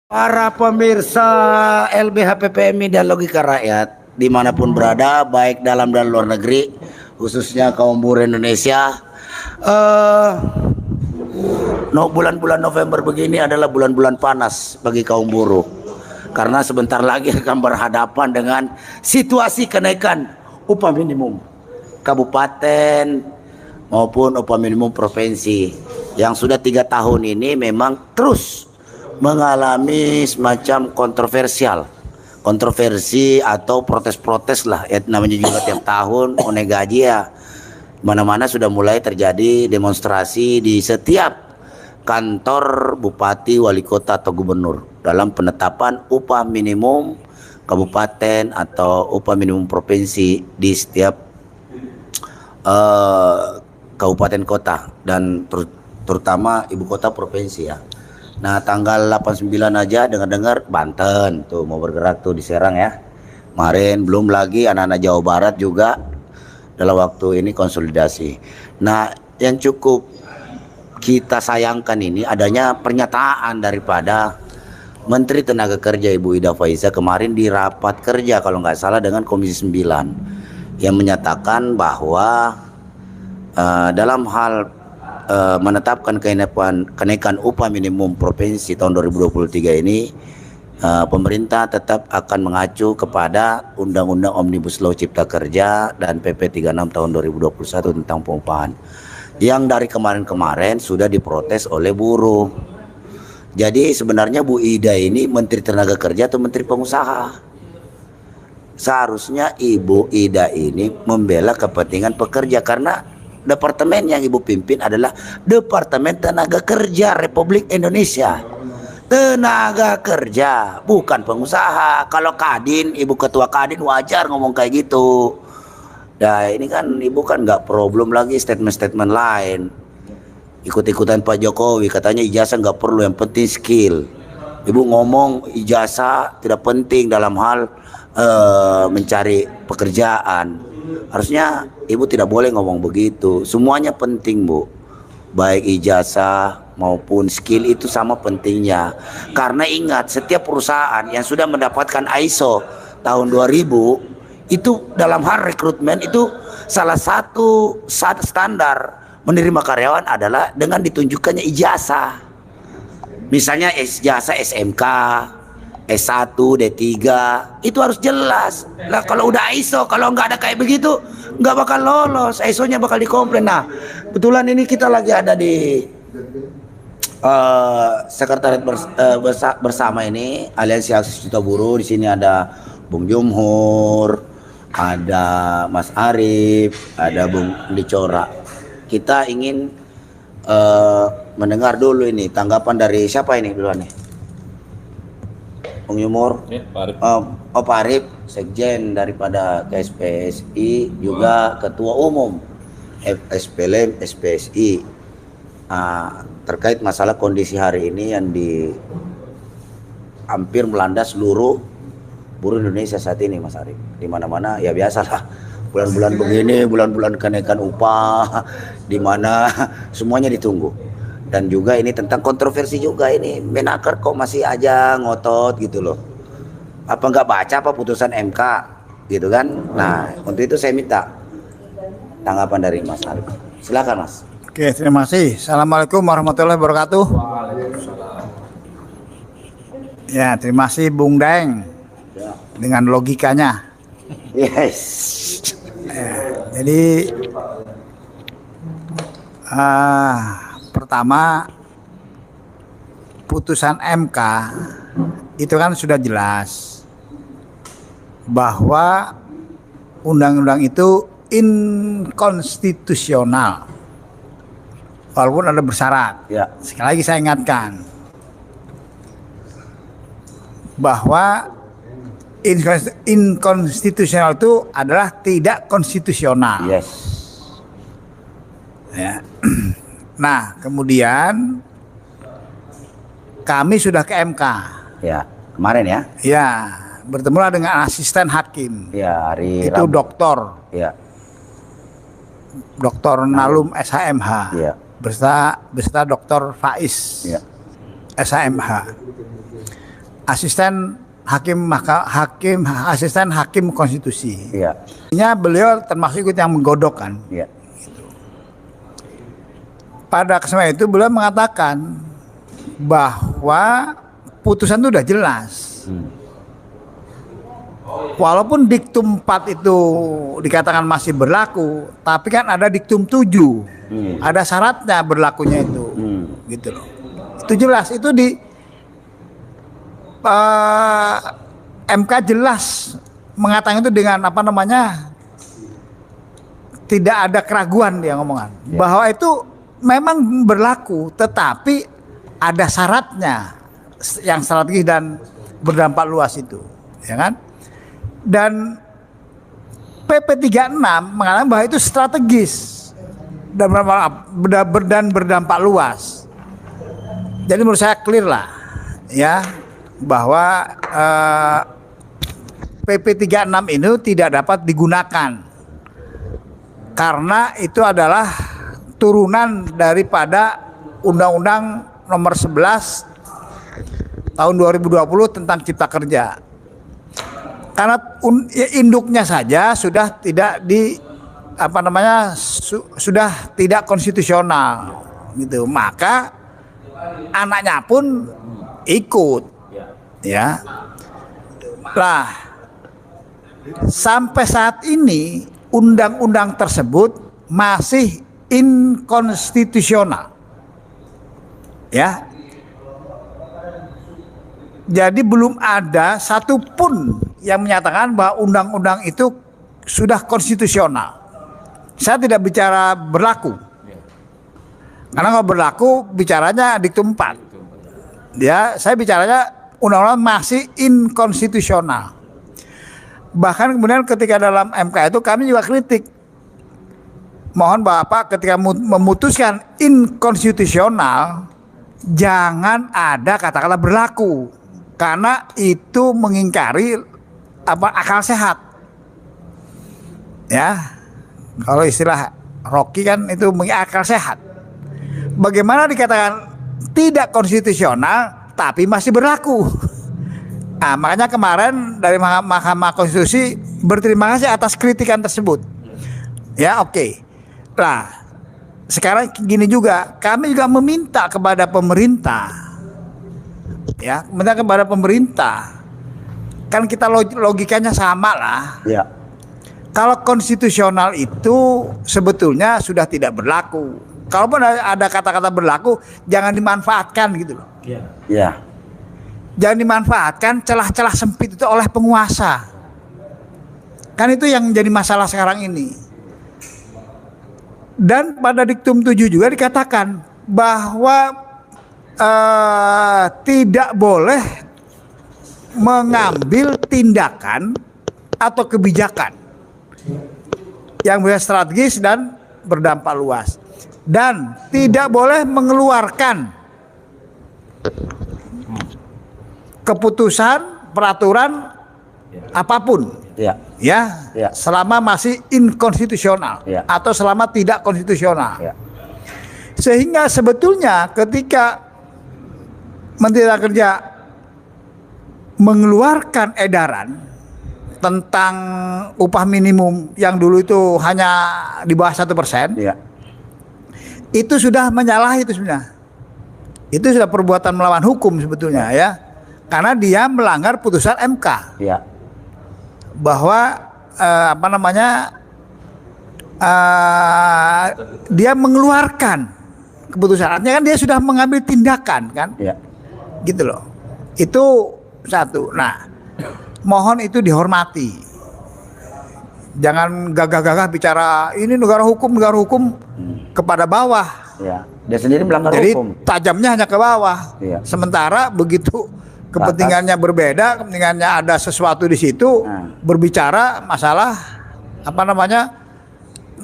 Para pemirsa LBH PPMI dan Logika Rakyat dimanapun berada, baik dalam dan luar negeri, khususnya kaum buruh Indonesia, bulan-bulan November begini adalah bulan-bulan panas bagi kaum buruh, karena sebentar lagi akan berhadapan dengan situasi kenaikan upah minimum kabupaten maupun upah minimum provinsi yang sudah 3 tahun ini memang terus mengalami semacam kontroversi atau protes-protes lah ya, namanya juga tiap tahun mau naik gaji ya, mana-mana sudah mulai terjadi demonstrasi di setiap kantor bupati, wali kota atau gubernur dalam penetapan upah minimum kabupaten atau upah minimum provinsi di setiap kabupaten kota dan terutama ibu kota provinsi ya. Nah, tanggal 89 aja dengar-dengar Banten tuh mau bergerak tuh di Serang ya. Kemarin belum lagi anak-anak Jawa Barat juga dalam waktu ini konsolidasi. Nah, yang cukup kita sayangkan ini adanya pernyataan daripada Menteri Tenaga Kerja Ibu Ida Fauziah kemarin di rapat kerja kalau nggak salah dengan Komisi 9 yang menyatakan bahwa dalam hal menetapkan kenaikan upah minimum provinsi tahun 2023 ini, pemerintah tetap akan mengacu kepada Undang-Undang Omnibus Law Cipta Kerja dan PP 36 tahun 2021 tentang pengupahan yang dari kemarin-kemarin sudah diprotes oleh buruh. Jadi sebenarnya Bu Ida ini Menteri Tenaga Kerja atau Menteri Pengusaha? Seharusnya Ibu Ida ini membela kepentingan pekerja, karena departemen yang Ibu pimpin adalah Departemen Tenaga Kerja Republik Indonesia. Tenaga kerja, bukan pengusaha. Kalau Kadin, Ibu Ketua Kadin wajar ngomong kayak gitu. Nah, ini kan Ibu kan nggak problem lagi statement-statement lain. Ikut-ikutan Pak Jokowi, katanya ijazah nggak perlu, yang penting skill. Ibu ngomong ijazah tidak penting dalam hal mencari pekerjaan. Harusnya Ibu tidak boleh ngomong begitu. Semuanya penting, Bu. Baik ijazah maupun skill itu sama pentingnya. Karena ingat, setiap perusahaan yang sudah mendapatkan ISO tahun 2000 itu dalam hal rekrutmen itu salah satu standar menerima karyawan adalah dengan ditunjukkannya ijazah. Misalnya ijazah SMK, S1, D3, itu harus jelas. Lah kalau udah ISO, kalau nggak ada kayak begitu, nggak bakal lolos. ISO-nya bakal dikomplain. Nah, kebetulan ini kita lagi ada di sekretariat bersama ini, Aliansi Aksi Juta Buruh. Di sini ada Bung Jumhur, ada Mas Arif, ada Bung Dicora. Kita ingin mendengar dulu ini tanggapan dari siapa ini duluan nih? Bung Yumur, ya, Pak Arif, Sekjen daripada KSPSI, juga Ketua Umum FSPLM SPSI, terkait masalah kondisi hari ini yang hampir melanda seluruh buruh Indonesia saat ini, Mas Arif. Di mana-mana ya biasalah bulan-bulan begini, bulan-bulan kenaikan upah, di mana semuanya ditunggu. Dan juga ini tentang kontroversi juga ini, Menaker kok masih aja ngotot gitu loh. Apa nggak baca apa putusan MK gitu kan? Nah, untuk itu saya minta tanggapan dari Mas Arif. Silakan Mas. Oke, terima kasih. Assalamualaikum warahmatullahi wabarakatuh. Ya, terima kasih Bung Daeng dengan logikanya. Yes. Jadi pertama, putusan MK itu kan sudah jelas bahwa undang-undang itu inkonstitusional walaupun ada bersyarat. Ya. Sekali lagi saya ingatkan bahwa inkonstitusional itu adalah tidak konstitusional. Yes. Ya. Nah, kemudian kami sudah ke MK. Ya, kemarin ya. Ya, bertemu dengan asisten hakim. Ya, hari itu Rabu. doktor. Ya. Dr. Nalum SHMH. Ya. Beserta Dr. Faiz. Ya. SHMH. asisten asisten hakim konstitusi. Iya. Beliau termasuk ikut yang menggodok kan. Iya. Pada kesempatan itu beliau mengatakan bahwa putusan itu udah jelas. Walaupun diktum 4 itu dikatakan masih berlaku, tapi kan ada diktum 7. Ada syaratnya berlakunya itu. Gitu loh. Itu jelas, itu di MK jelas mengatakan itu dengan apa namanya, tidak ada keraguan dia ngomongan bahwa itu memang berlaku, tetapi ada syaratnya yang strategis dan berdampak luas itu, ya kan? Dan PP 36 mengatakan bahwa itu strategis dan berdampak luas. Jadi menurut saya clear lah, ya, bahwa PP 36 ini tidak dapat digunakan karena itu adalah turunan daripada Undang-Undang Nomor 11 Tahun 2020 tentang Cipta Kerja. Karena induknya saja sudah tidak sudah tidak konstitusional gitu. Maka anaknya pun ikut, ya. Lah, sampai saat ini undang-undang tersebut masih inkonstitusional, ya. Jadi belum ada satupun yang menyatakan bahwa undang-undang itu sudah konstitusional. Saya tidak bicara berlaku, karena kalau berlaku bicaranya diktum 4. Ya, saya bicaranya undang-undang masih inkonstitusional. Bahkan kemudian ketika dalam MK itu kami juga kritik. Mohon Bapak ketika memutuskan inkonstitusional, jangan ada kata-kata berlaku, karena itu mengingkari akal sehat. Ya, kalau istilah Rocky kan itu akal sehat. Bagaimana dikatakan tidak konstitusional tapi masih berlaku? Nah, makanya kemarin dari Mahkamah Konstitusi berterima kasih atas kritikan tersebut. Ya, oke. Nah, sekarang gini juga, kami juga meminta kepada pemerintah, ya, meminta kepada pemerintah, kan kita logikanya sama lah. Ya. Kalau konstitusional itu sebetulnya sudah tidak berlaku. Kalaupun ada kata-kata berlaku, jangan dimanfaatkan gitu loh. Ya. Jangan dimanfaatkan celah-celah sempit itu oleh penguasa. Kan itu yang jadi masalah sekarang ini. Dan pada diktum 7 juga dikatakan bahwa tidak boleh mengambil tindakan atau kebijakan yang strategis dan berdampak luas, dan tidak boleh mengeluarkan keputusan, peraturan apapun, ya, selama masih inkonstitusional, atau selama tidak konstitusional. Sehingga sebetulnya ketika Menteri Tenaga Kerja mengeluarkan edaran tentang upah minimum yang dulu itu hanya di bawah 1%, itu sudah menyalahi itu sebenarnya. Itu sudah perbuatan melawan hukum sebetulnya, ya. Karena dia melanggar putusan MK, bahwa dia mengeluarkan keputusan. Artinya kan dia sudah mengambil tindakan, kan, gitu loh. Itu satu. Nah, mohon itu dihormati. Jangan gagah-gagah bicara ini negara hukum kepada bawah. Dia sendiri melanggar hukum. Jadi tajamnya hanya ke bawah. Sementara begitu kepentingannya berbeda, kepentingannya ada sesuatu di situ, berbicara masalah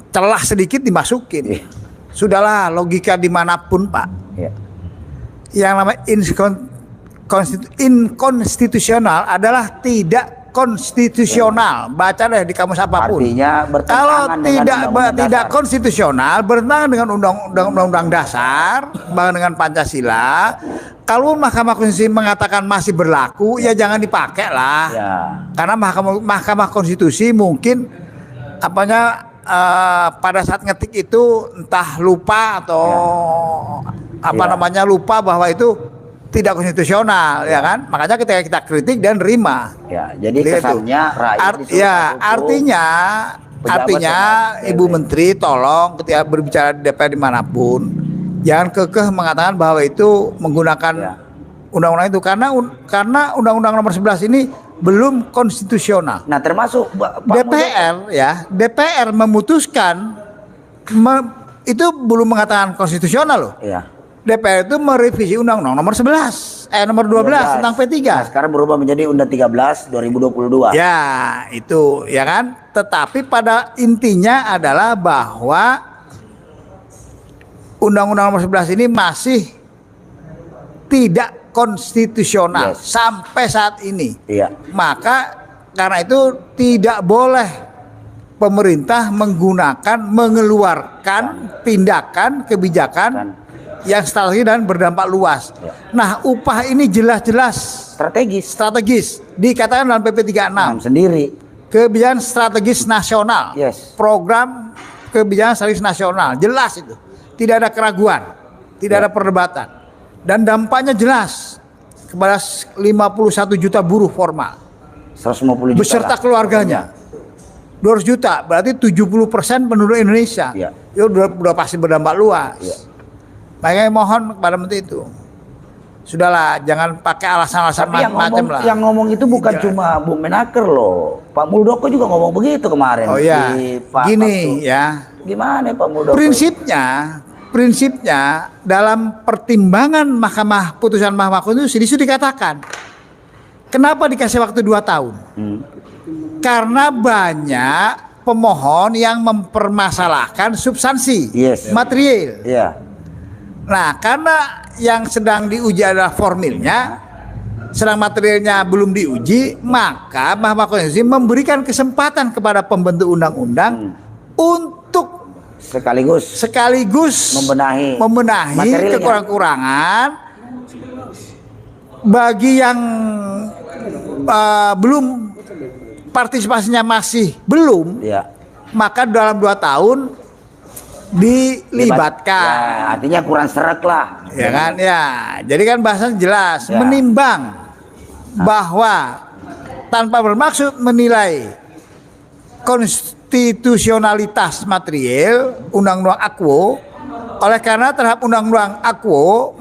celah sedikit dimasukin. Sudahlah, logika dimanapun, Pak. Yang namanya inkonstitusional adalah tidak konstitusional. Baca deh di kamus apapun. Artinya kalau tidak konstitusional, bertentangan dengan undang-undang dasar, dengan Pancasila, Kalau Mahkamah Konstitusi mengatakan masih berlaku, ya jangan dipakai lah. Ya. Karena Mahkamah Konstitusi mungkin pada saat ngetik itu entah lupa atau lupa bahwa itu tidak konstitusional, ya kan? Makanya ketika kita kritik dan terima. Ya, jadi kesannya rakyat artinya Ibu Menteri tolong ketika berbicara di DPR dimanapun jangan kekeh mengatakan bahwa itu menggunakan undang-undang itu karena undang-undang nomor 11 ini belum konstitusional. Nah, termasuk DPR memutuskan itu belum mengatakan konstitusional loh. Iya. DPR itu merevisi undang-undang nomor 12 tentang P3. Nah, sekarang berubah menjadi Undang 13 2022. Ya, itu ya kan. Tetapi pada intinya adalah bahwa Undang-Undang nomor 11 ini masih tidak konstitusional sampai saat ini. Iya. Maka karena itu tidak boleh pemerintah mengeluarkan tindakan kebijakan yang strategis dan berdampak luas. Nah, upah ini jelas-jelas strategis dikatakan dalam PP 36 sendiri. Kebijakan strategis nasional. Program kebijakan strategis nasional, jelas itu. Tidak ada keraguan, tidak ada perdebatan. Dan dampaknya jelas kepada 51 juta buruh formal. 150 juta beserta keluarganya. 200 juta, berarti 70% penduduk Indonesia. Itu udah pasti berdampak luas. Makanya mohon kepada Menteri itu. Sudahlah, jangan pakai alasan-alasan macam-macam lah. Yang ngomong itu bukan cuma Bung Menaker loh. Pak Muldoko juga ngomong begitu kemarin. Oh iya. Gini ya. Gimana Pak Muldoko? Prinsipnya dalam pertimbangan putusan Mahkamah Konstitusi itu dikatakan. Kenapa dikasih waktu 2 tahun? Karena banyak pemohon yang mempermasalahkan substansi material. Nah, karena yang sedang diuji adalah formilnya, sedang materialnya belum diuji, maka Mahkamah Konstitusi memberikan kesempatan kepada pembentuk undang-undang untuk sekaligus membenahi kekurangan bagi yang belum partisipasinya masih belum, maka dalam 2 tahun dilibatkan. Artinya kurang serak lah. Ya kan, ya. Jadi kan bahasanya jelas, menimbang bahwa tanpa bermaksud menilai konstitusionalitas material Undang-Undang Akwo, oleh karena terhadap Undang-Undang Akwo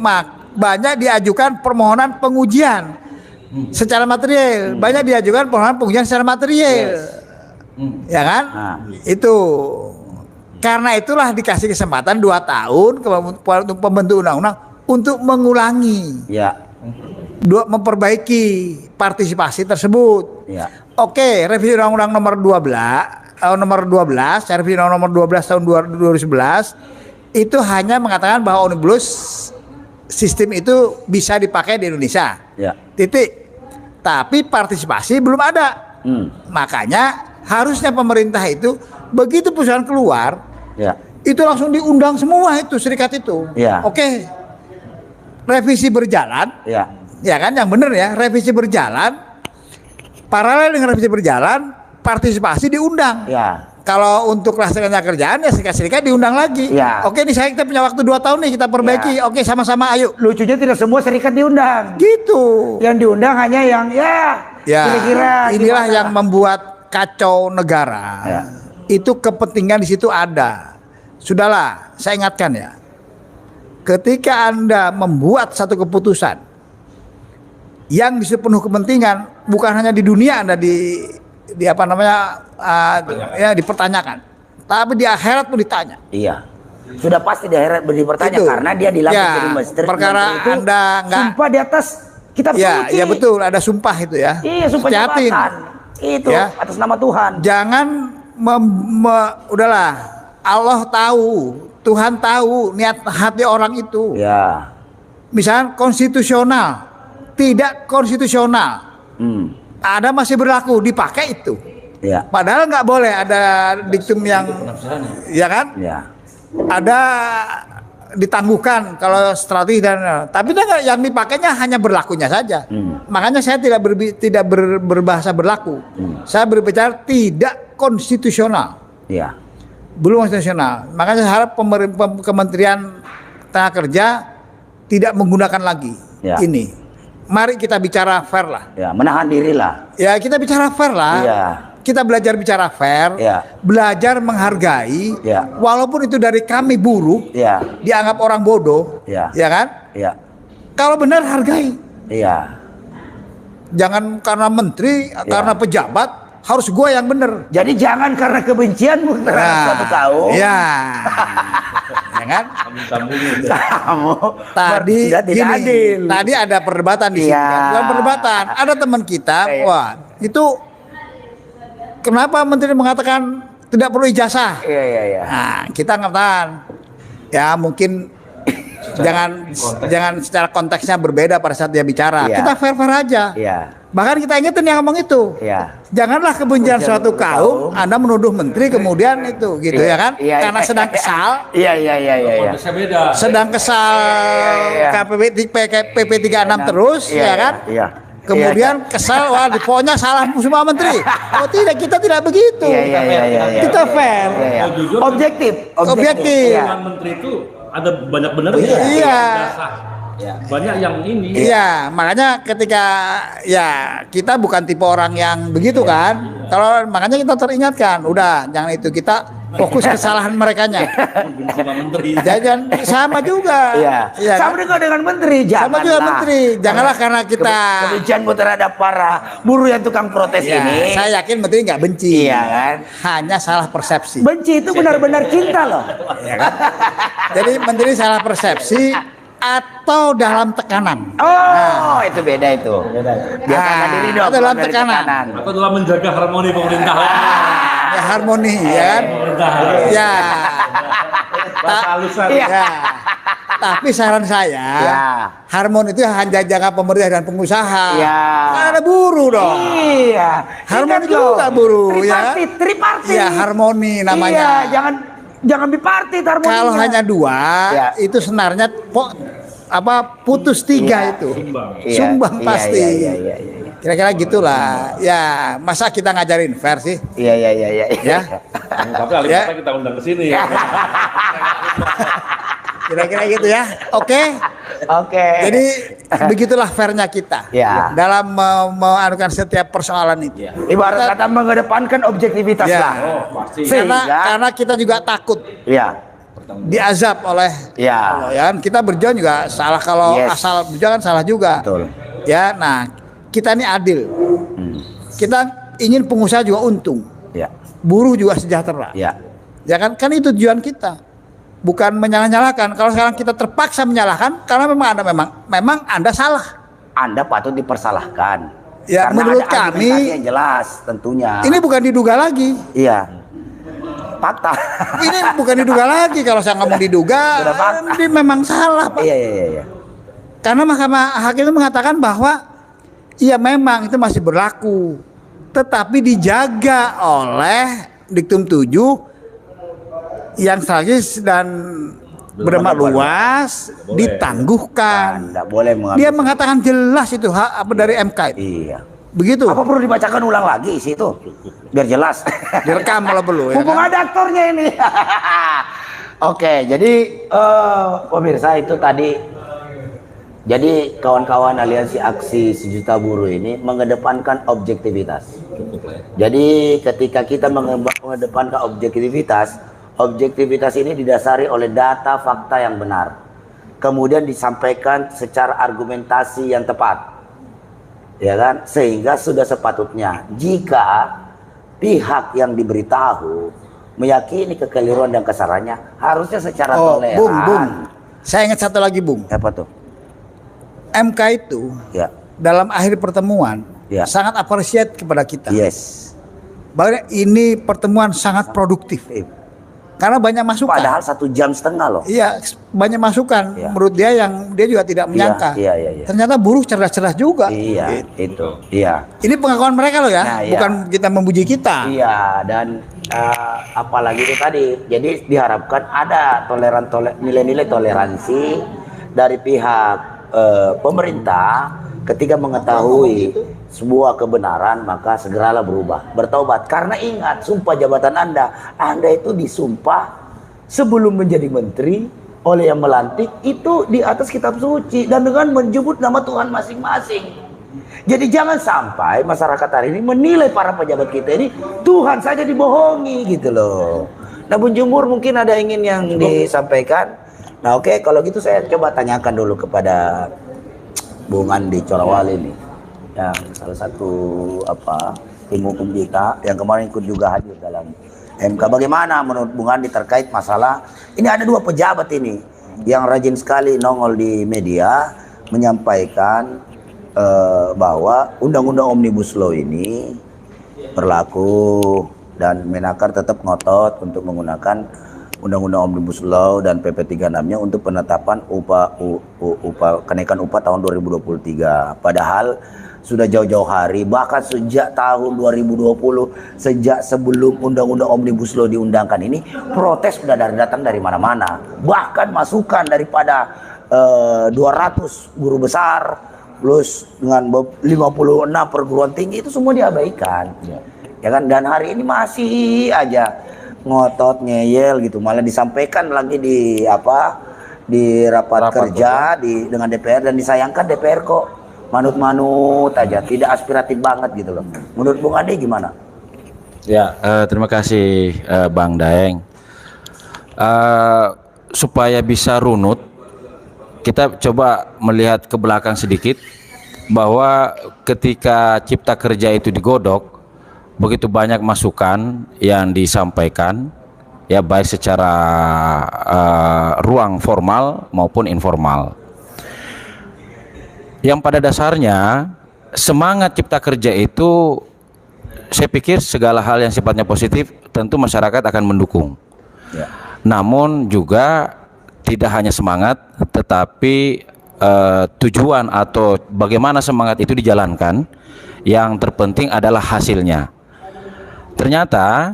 banyak diajukan permohonan pengujian secara material, banyak diajukan permohonan pengujian secara material. Ya kan? Itu. Karena itulah dikasih kesempatan 2 tahun untuk pembentuk undang-undang untuk mengulangi, memperbaiki partisipasi tersebut. Oke, revisi undang-undang nomor 12, revisi undang-undang nomor 12 tahun 2011 itu hanya mengatakan bahwa omnibus sistem itu bisa dipakai di Indonesia. Titik. Tapi partisipasi belum ada. Makanya harusnya pemerintah itu begitu putusan keluar, itu langsung diundang semua itu serikat itu. Oke, revisi berjalan, ya kan, yang benar ya, revisi berjalan, paralel dengan revisi berjalan, partisipasi diundang. Kalau untuk laksanakannya kerjaan ya serikat-serikat diundang lagi. Oke, nih kita punya waktu 2 tahun nih, kita perbaiki. Oke, sama-sama ayo. Lucunya tidak semua serikat diundang. Gitu. Yang diundang hanya yang kira-kira inilah yang membuat kacau negara. Itu kepentingan di situ ada. Sudahlah, saya ingatkan ya. Ketika Anda membuat satu keputusan yang disebut penuh kepentingan, bukan hanya di dunia Anda dipertanyakan, tapi di akhirat pun ditanya. Sudah pasti di akhirat dipertanya karena dia dilantik jadi menteri. Perkara itu Anda enggak sumpah di atas kitab suci. Iya betul, ada sumpah itu ya. Sumpah jabatan. Itu atas nama Tuhan. Jangan udahlah, Allah tahu, Tuhan tahu niat hati orang itu. Misalnya konstitusional, tidak konstitusional, ada masih berlaku, dipakai itu. Padahal nggak boleh ada diktum yang, ya kan? Ada ditangguhkan kalau strategi dan tapi yang dipakainya hanya berlakunya saja. Makanya saya tidak berbahasa berlaku. Saya berbicara tidak konstitusional. Ya. Belum konstitusional. Makanya saya harap Kementerian Tenaga Kerja tidak menggunakan lagi ini. Mari kita bicara fair lah. Ya, menahan diri lah. Ya, kita bicara fair lah. Iya. Kita belajar bicara fair, belajar menghargai, walaupun itu dari kami buruh, dianggap orang bodoh, ya kan? Iya. Kalau benar hargai. Iya. Jangan karena menteri, karena pejabat harus gue yang benar. Jadi jangan karena kebencian terhadap satu kaum. Iya. Ya kan? Kamu tadi tidak adil. Tadi ada perdebatan di sini. Bukan perdebatan. Ada teman kita, wah itu. Kenapa menteri mengatakan tidak perlu ijazah? Iya. Nah, kita ngatakan ya mungkin jangan secara konteksnya berbeda pada saat dia bicara. Kita fair aja. Bahkan kita ingetin yang ngomong itu. Janganlah kebencian suatu kaum Anda menuduh menteri kemudian itu gitu ya kan? Karena sedang kesal. Iya. Sedang kesal PP 36 terus ya kan? Iya. Kemudian kesal, wah pokoknya salah semua menteri. Oh tidak, kita tidak begitu. Iya. Kita fair. Objektif. Menteri itu ada banyak benernya. Iya. Banyak yang ini. Iya, makanya ketika kita bukan tipe orang yang begitu kan. Kalau makanya kita teringatkan, udah jangan itu, kita fokus kesalahan merekanya. Jangan sama juga. Iya. Sama juga dengan menteri. Sama juga menteri. Janganlah karena kita kebencianmu terhadap para buruh yang tukang protes ini. Saya yakin menteri nggak benci. Iya kan? Hanya salah persepsi. Benci itu benar-benar cinta loh. Ya kan? Jadi menteri salah persepsi atau dalam tekanan. Itu beda itu. Biarkan diri dong. Dalam tekanan. Atau dalam menjaga harmoni pemerintahan. Ya harmoni ya kan. Ya. Tapi saran saya, harmoni itu hanya jaga pemerintah dan pengusaha. Kan ada buruh dong. Iya. Harmoni juga buruh ya. Tripartit. Ya harmoni namanya. Iya, jangan bipartit harmoninya. Kalau hanya dua, itu senarnya putus tiga itu. Sumbang pasti. Iya. Kira-kira gitulah. Ya, masa kita ngajarin fair sih? Iya. Ya. Tapi alih kata kita undang ke sini. Kira-kira gitu ya. Oke. Jadi begitulah fairnya kita. Dalam menganukan setiap persoalan itu. Ibarat kata mengedepankan objektivitas lah. Pasti. Karena kita juga takut. Diazab oleh Allah, ya. Kita berjuang juga salah, kalau asal berjuang kan salah juga. Betul. Ya, nah kita ini adil. Kita ingin pengusaha juga untung. Buruh juga sejahtera. Ya kan itu tujuan kita. Bukan menyalah-nyalahkan. Kalau sekarang kita terpaksa menyalahkan karena memang Anda salah. Anda patut dipersalahkan. Ya, karena menurut ada kami yang jelas tentunya. Ini bukan diduga lagi. Iya. Fakta. Ini bukan diduga lagi. Kalau saya ngomong diduga, ini memang salah, Pak. Iya. Karena Mahkamah Hakim itu mengatakan bahwa iya memang itu masih berlaku, tetapi dijaga oleh Diktum 7 yang strategis dan berdampak luas, ditangguhkan. Tidak boleh mengambil. Dia mengatakan jelas itu hak dari MK itu. Iya. Begitu. Apa perlu dibacakan ulang lagi isi itu? Biar jelas. Direkam kalau perlu. Mumpung ada aktornya ini. Oke, jadi pemirsa itu tadi. Jadi kawan-kawan aliansi aksi sejuta buruh ini mengedepankan objektivitas. Jadi ketika kita mengedepankan objektivitas ini didasari oleh data fakta yang benar. Kemudian disampaikan secara argumentasi yang tepat. Ya kan? Sehingga sudah sepatutnya jika pihak yang diberitahu meyakini kekeliruan dan kesalahannya, harusnya secara toleran. Bung. Saya ingat satu lagi, Bung. Apa tuh? MK itu dalam akhir pertemuan sangat apresiat kepada kita. Yes. Bahwa ini pertemuan sangat produktif. Karena banyak masukan. Padahal 1,5 jam loh. Iya, banyak masukan. Menurut dia yang dia juga tidak menyangka. Iya. Ternyata buruh cerdas-cerdas juga. Iya, itu. Iya. Ini pengakuan mereka loh ya, Nah, bukan kita memuji kita. Iya, dan apalagi itu tadi. Jadi diharapkan ada nilai-nilai toleransi dari pihak pemerintah ketika mengetahui sebuah kebenaran, maka segeralah bertaubat. Karena ingat, sumpah jabatan Anda itu disumpah sebelum menjadi menteri oleh yang melantik itu di atas kitab suci dan dengan menyebut nama Tuhan masing-masing. Jadi jangan sampai masyarakat hari ini menilai para pejabat kita ini Tuhan saja dibohongi gitu loh. Nah, Bun Jumur mungkin ada ingin yang disampaikan. Nah, oke, kalau gitu saya coba tanyakan dulu kepada Bung Andi Corawali nih, yang salah satu tim hukum kita yang kemarin ikut juga hadir dalam MK. Bagaimana menurut Bung Andi terkait masalah ini? Ada dua pejabat ini yang rajin sekali nongol di media menyampaikan bahwa undang-undang Omnibus Law ini berlaku dan Menaker tetap ngotot untuk menggunakan undang-undang Omnibus Law dan PP 36-nya untuk penetapan kenaikan upah tahun 2023. Padahal sudah jauh-jauh hari, bahkan sejak tahun 2020, sejak sebelum undang-undang Omnibus Law diundangkan ini, protes sudah datang dari mana-mana. Bahkan masukan daripada 200 guru besar plus dengan 56 perguruan tinggi itu semua diabaikan. Ya kan, dan hari ini masih aja ngotot ngeyel gitu, malah disampaikan lagi di rapat kerja dengan DPR, dan disayangkan DPR kok manut-manut aja, tidak aspiratif banget gitu loh. Menurut Bung Ade gimana? Ya, terima kasih Bang Daeng. Supaya bisa runut, kita coba melihat ke belakang sedikit, bahwa ketika Cipta Kerja itu digodok, begitu banyak masukan yang disampaikan, ya baik secara ruang formal maupun informal. Yang pada dasarnya semangat Cipta Kerja itu, saya pikir segala hal yang sifatnya positif tentu masyarakat akan mendukung. Ya. Namun juga tidak hanya semangat, tetapi tujuan atau bagaimana semangat itu dijalankan, yang terpenting adalah hasilnya. Ternyata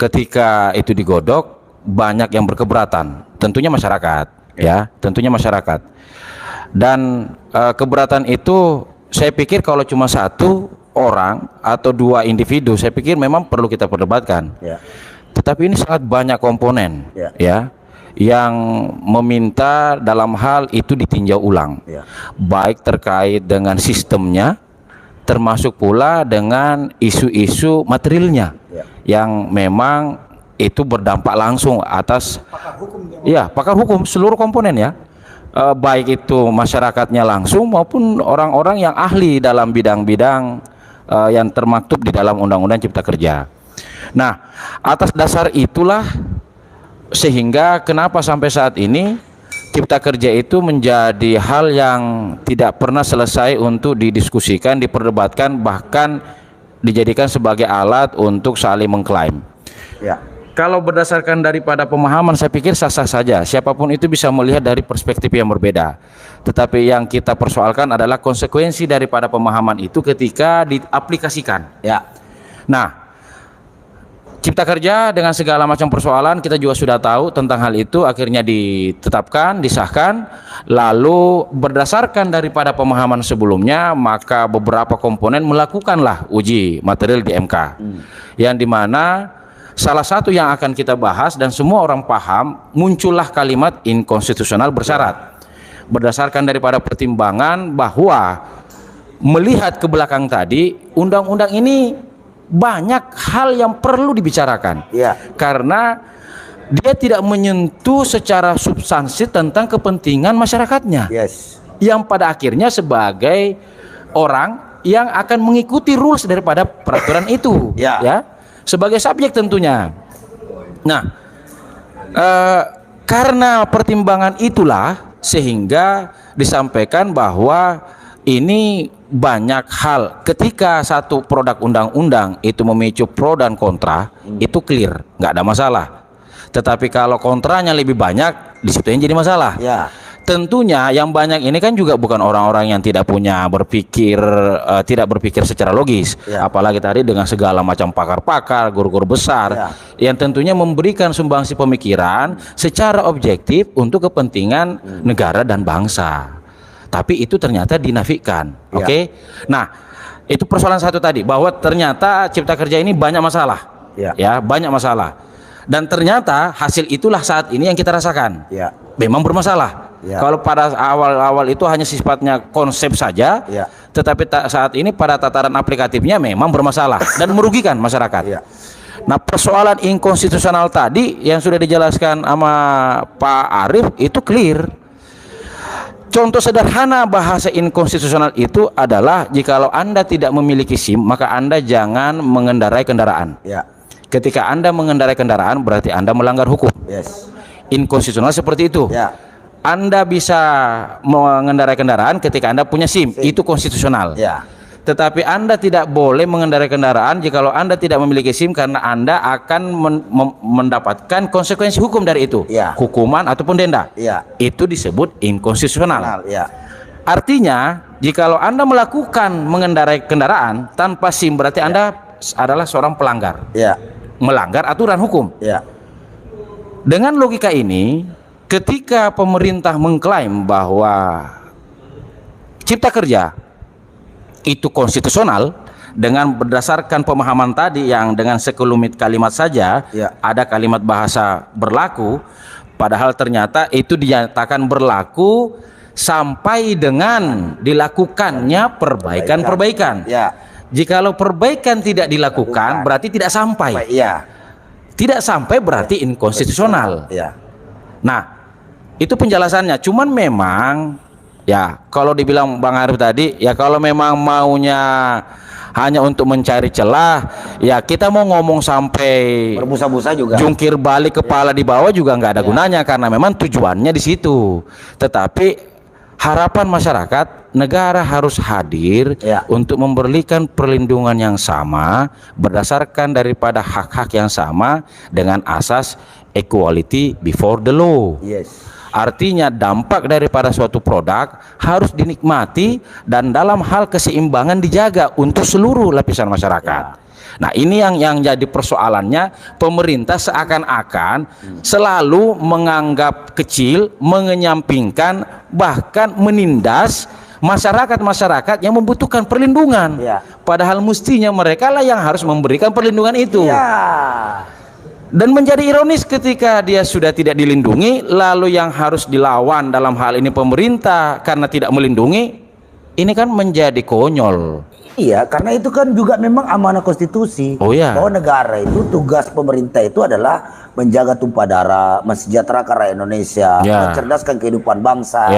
ketika itu digodok, banyak yang berkeberatan, tentunya masyarakat, ya, tentunya masyarakat. Dan keberatan itu saya pikir kalau cuma satu orang atau dua individu, saya pikir memang perlu kita perdebatkan. Ya. Tetapi ini sangat banyak komponen, ya, yang meminta dalam hal itu ditinjau ulang, baik terkait dengan sistemnya, termasuk pula dengan isu-isu materialnya, yang memang itu berdampak langsung atas pakar hukum seluruh komponen, ya, baik itu masyarakatnya langsung maupun orang-orang yang ahli dalam bidang-bidang yang termaktub di dalam Undang-Undang Cipta Kerja. Nah, atas dasar itulah sehingga kenapa sampai saat ini Cipta Kerja itu menjadi hal yang tidak pernah selesai untuk didiskusikan, diperdebatkan, bahkan dijadikan sebagai alat untuk saling mengklaim. Ya. Kalau berdasarkan daripada pemahaman, saya pikir sah-sah saja. Siapapun itu bisa melihat dari perspektif yang berbeda. Tetapi yang kita persoalkan adalah konsekuensi daripada pemahaman itu ketika diaplikasikan. Ya. Nah, Cipta Kerja dengan segala macam persoalan kita juga sudah tahu tentang hal itu, akhirnya ditetapkan, disahkan, lalu berdasarkan daripada pemahaman sebelumnya, maka beberapa komponen melakukanlah uji material di MK, yang dimana salah satu yang akan kita bahas dan semua orang paham, muncullah kalimat inkonstitusional bersyarat, berdasarkan daripada pertimbangan bahwa melihat ke belakang tadi, undang-undang ini banyak hal yang perlu dibicarakan, karena dia tidak menyentuh secara substansi tentang kepentingan masyarakatnya, yang pada akhirnya sebagai orang yang akan mengikuti rules daripada peraturan itu, ya, sebagai subjek tentunya. Nah, karena pertimbangan itulah sehingga disampaikan bahwa ini banyak hal, ketika satu produk undang-undang itu memicu pro dan kontra, itu clear, nggak ada masalah. Tetapi kalau kontranya lebih banyak, di situ yang jadi masalah. tentunya yang banyak ini kan juga bukan orang-orang yang tidak berpikir secara logis, apalagi tadi dengan segala macam pakar-pakar, guru-guru besar yang tentunya memberikan sumbangsi pemikiran secara objektif untuk kepentingan negara dan bangsa. Tapi itu ternyata dinafikan. Oke. Nah, itu persoalan satu tadi, bahwa ternyata Cipta Kerja ini banyak masalah. Ya, banyak masalah. Dan ternyata hasil itulah saat ini yang kita rasakan. Memang bermasalah. Kalau pada awal-awal itu hanya sifatnya konsep saja, tetapi saat ini pada tataran aplikatifnya memang bermasalah dan merugikan masyarakat. Nah, persoalan inkonstitusional tadi yang sudah dijelaskan sama Pak Arief itu clear. Contoh sederhana bahasa inkonstitusional itu adalah jikalau Anda tidak memiliki SIM, maka Anda jangan mengendarai kendaraan. Ketika Anda mengendarai kendaraan berarti Anda melanggar hukum. Inkonstitusional seperti itu. Anda bisa mengendarai kendaraan ketika Anda punya SIM, itu konstitusional. Tetapi Anda tidak boleh mengendarai kendaraan jikalau Anda tidak memiliki SIM, karena Anda akan mendapatkan konsekuensi hukum dari itu, hukuman ataupun denda. Itu disebut inkonstitusional. Artinya, jikalau Anda melakukan mengendarai kendaraan tanpa SIM, berarti Anda adalah seorang pelanggar, melanggar aturan hukum. Dengan logika ini, ketika pemerintah mengklaim bahwa Cipta Kerja itu konstitusional dengan berdasarkan pemahaman tadi yang dengan sekelumit kalimat saja, ada kalimat bahasa berlaku, padahal ternyata itu dinyatakan berlaku sampai dengan dilakukannya perbaikan-perbaikan. Jikalau perbaikan tidak dilakukan berarti tidak sampai. Tidak sampai berarti inkonstitusional. Nah, itu penjelasannya. Cuman memang ya, kalau dibilang Bang Arief tadi, ya kalau memang maunya hanya untuk mencari celah, ya kita mau ngomong sampai berbusa-busa juga, jungkir balik kepala di bawah juga nggak ada gunanya, karena memang tujuannya di situ. Tetapi harapan masyarakat, negara harus hadir untuk memberikan perlindungan yang sama berdasarkan daripada hak-hak yang sama dengan asas equality before the law. Artinya dampak daripada suatu produk harus dinikmati dan dalam hal keseimbangan dijaga untuk seluruh lapisan masyarakat. Nah, ini yang jadi persoalannya, pemerintah seakan-akan selalu menganggap kecil, mengenyampingkan, bahkan menindas masyarakat-masyarakat yang membutuhkan perlindungan. Padahal mestinya mereka lah yang harus memberikan perlindungan itu. Dan menjadi ironis ketika dia sudah tidak dilindungi, lalu yang harus dilawan dalam hal ini pemerintah karena tidak melindungi, ini kan menjadi konyol. Karena itu kan juga memang amanah konstitusi. Bahwa negara itu, tugas pemerintah itu adalah menjaga tumpah darah, mensejahterakan rakyat Indonesia, mencerdaskan kehidupan bangsa.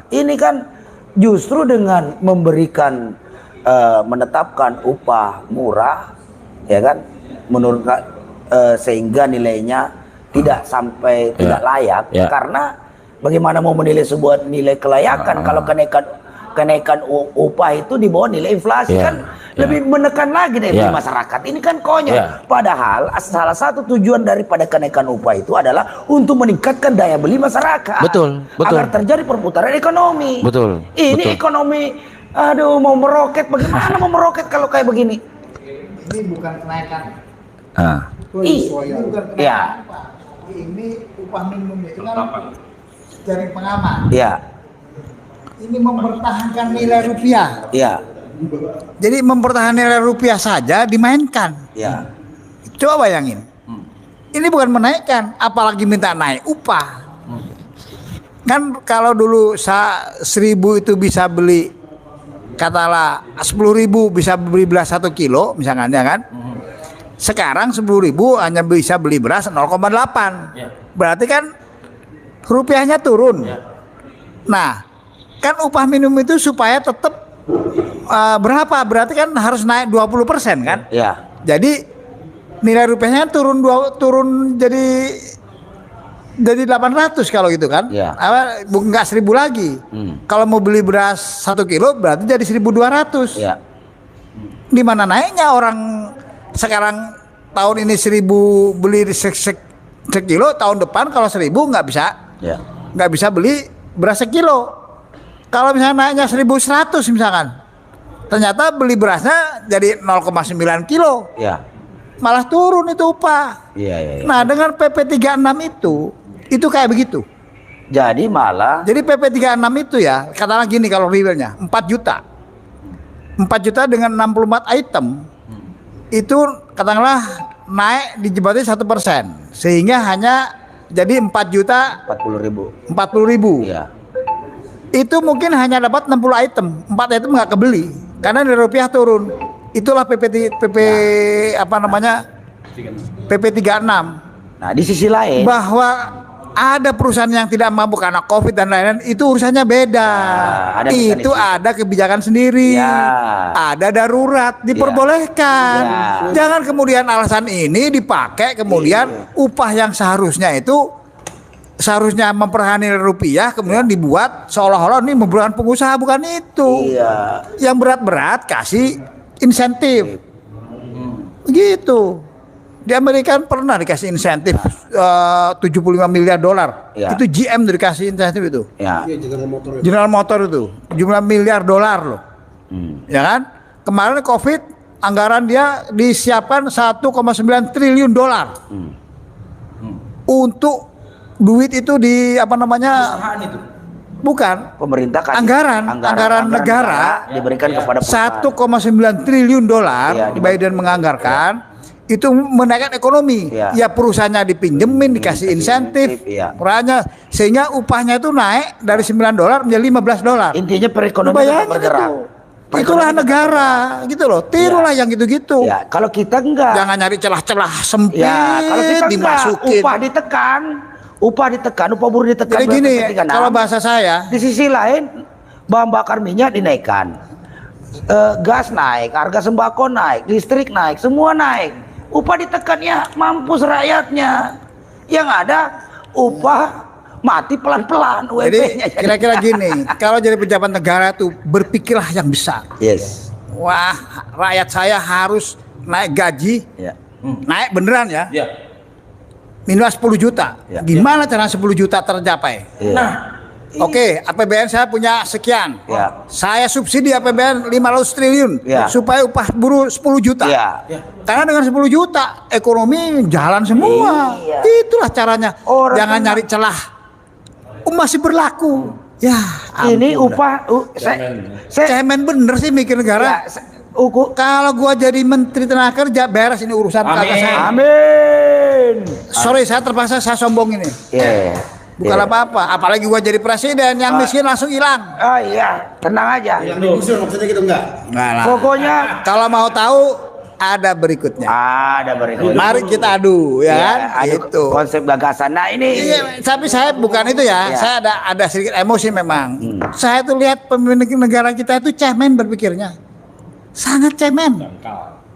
Ini kan justru dengan memberikan, menetapkan upah murah, ya kan, menurut sehingga nilainya tidak sampai tidak layak. Karena bagaimana mau menilai sebuah nilai kelayakan kalau kenaikan upah itu di bawah nilai inflasi, kan lebih menekan lagi dari masyarakat. Ini kan konyol. Padahal salah satu tujuan daripada kenaikan upah itu adalah untuk meningkatkan daya beli masyarakat. Agar terjadi perputaran ekonomi. Ini ekonomi, aduh, mau meroket. Bagaimana mau meroket kalau kayak begini? Ini bukan kenaikan. Ini bukan kenaikan upah. Ini upah minimum itu kan dari pengamat. Ini mempertahankan nilai rupiah. Jadi mempertahankan nilai rupiah saja dimainkan. Coba bayangin. Ini bukan menaikkan, apalagi minta naik upah. Kan kalau dulu 1.000 itu bisa beli, katalah 10.000 bisa beli beras 1 kilo misalkan, ya kan? Sekarang 10.000 hanya bisa beli beras 0,8. Berarti kan rupiahnya turun. Nah, kan upah minimum itu supaya tetap berapa? Berarti kan harus naik 20% kan? Jadi nilai rupiahnya turun jadi 800 kalau gitu kan? Enggak 1.000 lagi. Kalau mau beli beras 1 kilo berarti jadi 1.200. Di mana naiknya orang sekarang tahun ini 1.000 beli sekilo, tahun depan kalau 1.000 nggak bisa beli beras sekilo. Kalau misalnya naiknya 1.100 misalkan, ternyata beli berasnya jadi 0,9 kilo, Ya. malah turun itu upah. Iya. Nah dengan PP 36 itu kayak begitu. Jadi malah Jadi PP 36 itu ya, katakanlah gini kalau realnya 4 juta. 4 juta dengan 64 item itu katakanlah naik di jembatan 1%, sehingga hanya jadi 4 juta 40.000. 40.000. Iya. Itu mungkin hanya dapat 60 item, 4 item nggak kebeli karena nilai rupiah turun. Itulah PP apa namanya, PP 36. Nah, di sisi lain Bahwa ada perusahaan yang tidak mampu karena COVID dan lain-lain, itu urusannya beda. ada Itu mekanisme. ada kebijakan sendiri. Ya. Ada darurat, diperbolehkan. Ya. Jangan kemudian alasan ini dipakai kemudian upah yang seharusnya seharusnya memperhani rupiah kemudian dibuat seolah-olah ini memberatkan pengusaha, bukan itu. Iya. Yang berat-berat kasih insentif. Begitu. Di Amerika kan pernah dikasih insentif 75 miliar dolar. Ya. Itu GM dikasih insentif itu. Ya. General Motor itu jumlah miliar dolar loh. Ya kan? Kemarin Covid anggaran dia disiapkan 1,9 triliun dolar. Untuk duit itu di apa namanya? Bukan. Pemerintah kasih Anggaran negara diberikan kepada perusahaan. 1,9 triliun dolar Iya, Biden menganggarkan itu menaikkan ekonomi. Iya. Ya perusahaannya dipinjemin, dikasih insentif, iya. perannya sehingga upahnya itu naik dari 9 dolar menjadi 15 dolar. Intinya perekonomian tetap Bayangin bergerak. itu. Itulah negara gitu loh. Tirulah yang gitu-gitu. Ya, kalau kita enggak. Jangan nyari celah-celah sempit, Ya, kalau kita enggak, dimasukin. upah ditekan, upah buruh ditekan. Jadi gini, berarti kalau bahasa saya, di sisi lain bahan bakar minyak dinaikkan, gas naik, harga sembako naik, listrik naik, semua naik. Upah ditekan ya mampus rakyatnya. Yang ada upah mati pelan-pelan. jadi UMP-nya kira-kira gini, kalau jadi pejabat negara tuh berpikirlah yang besar. Yes. Wah, rakyat saya harus naik gaji, Ya. naik beneran ya, Ya. minimal 10 juta. Ya. Gimana cara 10 juta tercapai? Ya. Nah, oke, APBN saya punya sekian. Ya. Saya subsidi APBN 500 triliun Ya. supaya upah buruh 10 juta. Ya. Karena dengan 10 juta ekonomi jalan semua. Iya. Itulah caranya. Orang Jangan kena- nyari celah. Masih berlaku. Ya, Ini ampun upah saya cemen bener sih mikir negara. ya, Kalau gua jadi menteri tenaga kerja beres ini urusan kata saya. amin. Sorry saya terpaksa saya sombong ini. Ya. Bukan Ya. apa-apa. Apalagi gua jadi presiden yang miskin langsung hilang. Oh iya, tenang aja. Maksudnya gitu enggak? Enggak lah. Pokoknya Kalau mau tahu ada berikutnya. ada berikut. Mari kita adu ya kan? ada Itu. konsep gagasan. Nah ini Iya, tapi saya bukan itu ya. Iya. Saya ada sedikit emosi memang. Saya tuh lihat pemimpin negara kita itu cemen berpikirnya. Sangat cemen.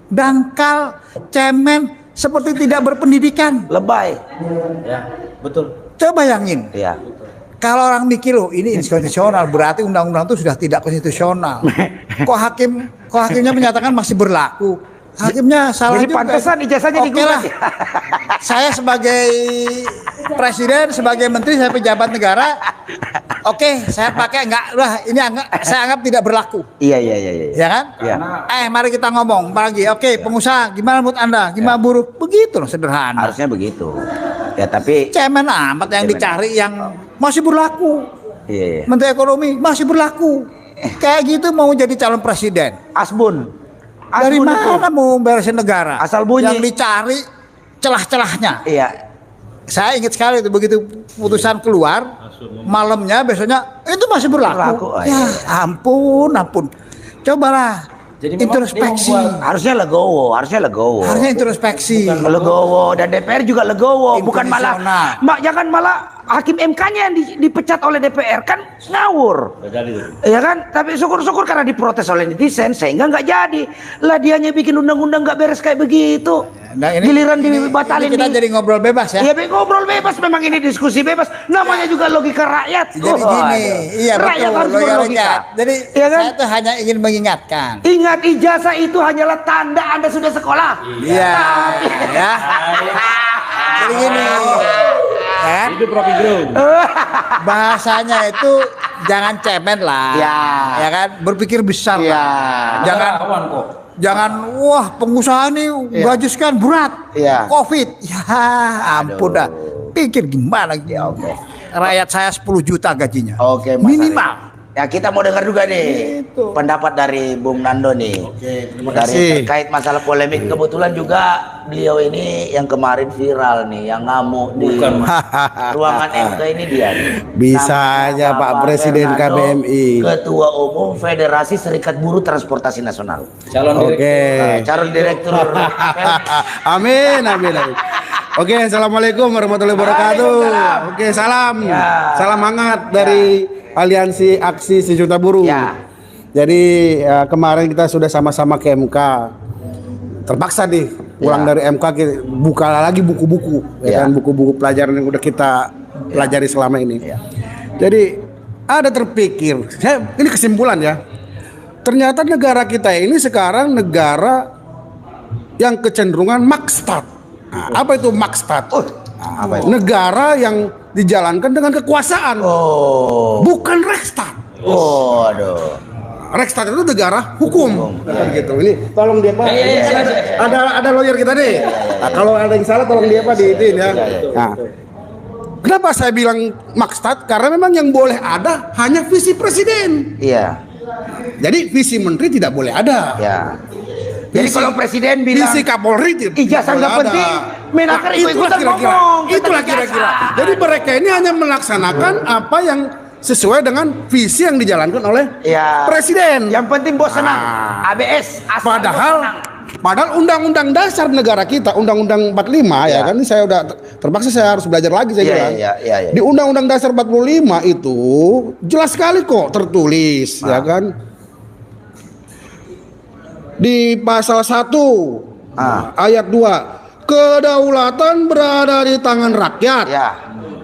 Dangkal, cemen, seperti tidak berpendidikan. lebay. Coba bayangin. Ya. Kalau orang mikir loh ini inkonstitusional, berarti undang-undang itu sudah tidak konstitusional. Kok hakimnya menyatakan masih berlaku? Hakimnya salah Jadi juga. pantesan ijazahnya Oke lah. digugat. Saya sebagai presiden, sebagai menteri, saya pejabat negara. Oke, saya pakai saya anggap tidak berlaku. Iya. Ya kan? Iya. Mari kita ngomong pagi. Oke, pengusaha, gimana menurut Anda? Gimana buruh? Begitu loh sederhana. Harusnya begitu. Ya tapi Cemen amat yang Cemen. dicari yang masih berlaku. iya. Menteri Ekonomi masih berlaku. Kayak gitu mau jadi calon presiden. Asbun. Dari Asbun itu. mana mau beresin negara? Asal bunyi. Yang dicari celah-celahnya. Iya. Saya ingat sekali itu begitu putusan keluar, malamnya besoknya itu masih berlaku. Berlaku, oh Ya iya. ampun. Cobalah introspeksi. Harusnya legowo. Harusnya introspeksi. Legowo dan DPR juga legowo, bukan malah Inkonstitusional. jangan malah hakim MK-nya yang dipecat oleh DPR kan ngawur. Ya kan? Tapi syukur-syukur karena diprotes oleh netizen sehingga nggak jadi. Lah dianya bikin undang-undang nggak beres kayak begitu. Nah, Giliran dibatalin kita jadi ngobrol bebas ya. Ya ngobrol bebas, memang ini diskusi bebas. Namanya juga logika rakyat. Jadi gini, iya rakyat betul. harus berlogika. Jadi Ya kan? saya tuh hanya ingin mengingatkan. Ingat ijazah itu hanyalah tanda Anda sudah sekolah. Iya, ya. Jadi gini, kan? Hidup Rocky Gerung. Bahasanya itu jangan cemen lah. Ya kan? Berpikir besar lah. Jangan Kawan kok. jangan wah pengusaha nih gaji sekian berat. Iya. Covid. Ya ampun dah. Pikir gimana gitu. Ya, oke. Rakyat saya 10 juta gajinya. Oke, Mas minimal. Ari. Ya kita mau dengar juga nih pendapat dari Bung Nando nih. terima Dari kasih. terkait masalah polemik, kebetulan juga beliau ini yang kemarin viral nih, yang ngamuk di ruangan MK ini dia nih. Bisa aja, Pak Bapak Presiden Fernando, KBMI. Ketua Umum Federasi Serikat Buruh Transportasi Nasional. Calon Oke. Calon Direktur. Amin, amin, amin. Oke, assalamualaikum warahmatullahi wabarakatuh. Waalaikumsalam. Oke, salam, Ya. salam hangat dari Aliansi Aksi Sejuta Buruh. Ya. Jadi kemarin kita sudah sama-sama ke MK. Terpaksa nih pulang Ya. dari MK kita buka lagi buku-buku, Ya. ya kan, buku-buku pelajaran yang udah kita pelajari selama ini. Ya. Jadi ada terpikir, ini kesimpulan ya. Ternyata negara kita ini sekarang negara yang kecenderungan makstat. Nah, apa itu makstat? Apa itu? Negara yang dijalankan dengan kekuasaan, Oh. bukan Reichstag. Oh, aduh. Reichstag itu negara hukum, kan gitu. Ini tolong dia Pak. Ada lawyer kita nih. Nah, kalau ada yang salah tolong dia Pak diitin ya. Nah, kenapa saya bilang makstat? Karena memang yang boleh ada hanya visi presiden. Iya. Jadi visi menteri tidak boleh ada. Ya. Jadi Visi- kalau presiden bilang Visi Kapolri ijazah nggak penting, Menaker ikut-ikutan ngomong. Itulah kira-kira. Jadi mereka ini hanya melaksanakan apa yang sesuai dengan visi yang dijalankan oleh Ya. presiden. Yang penting bos senang. Ah. ABS. asal bos Padahal senang. undang-undang dasar negara kita, undang-undang 45 ya kan, ini saya udah terpaksa saya harus belajar lagi saya Iya, bilang. iya. Di undang-undang dasar 45 itu jelas sekali kok tertulis ya kan. Di pasal 1 ayat 2, kedaulatan berada di tangan rakyat Ya.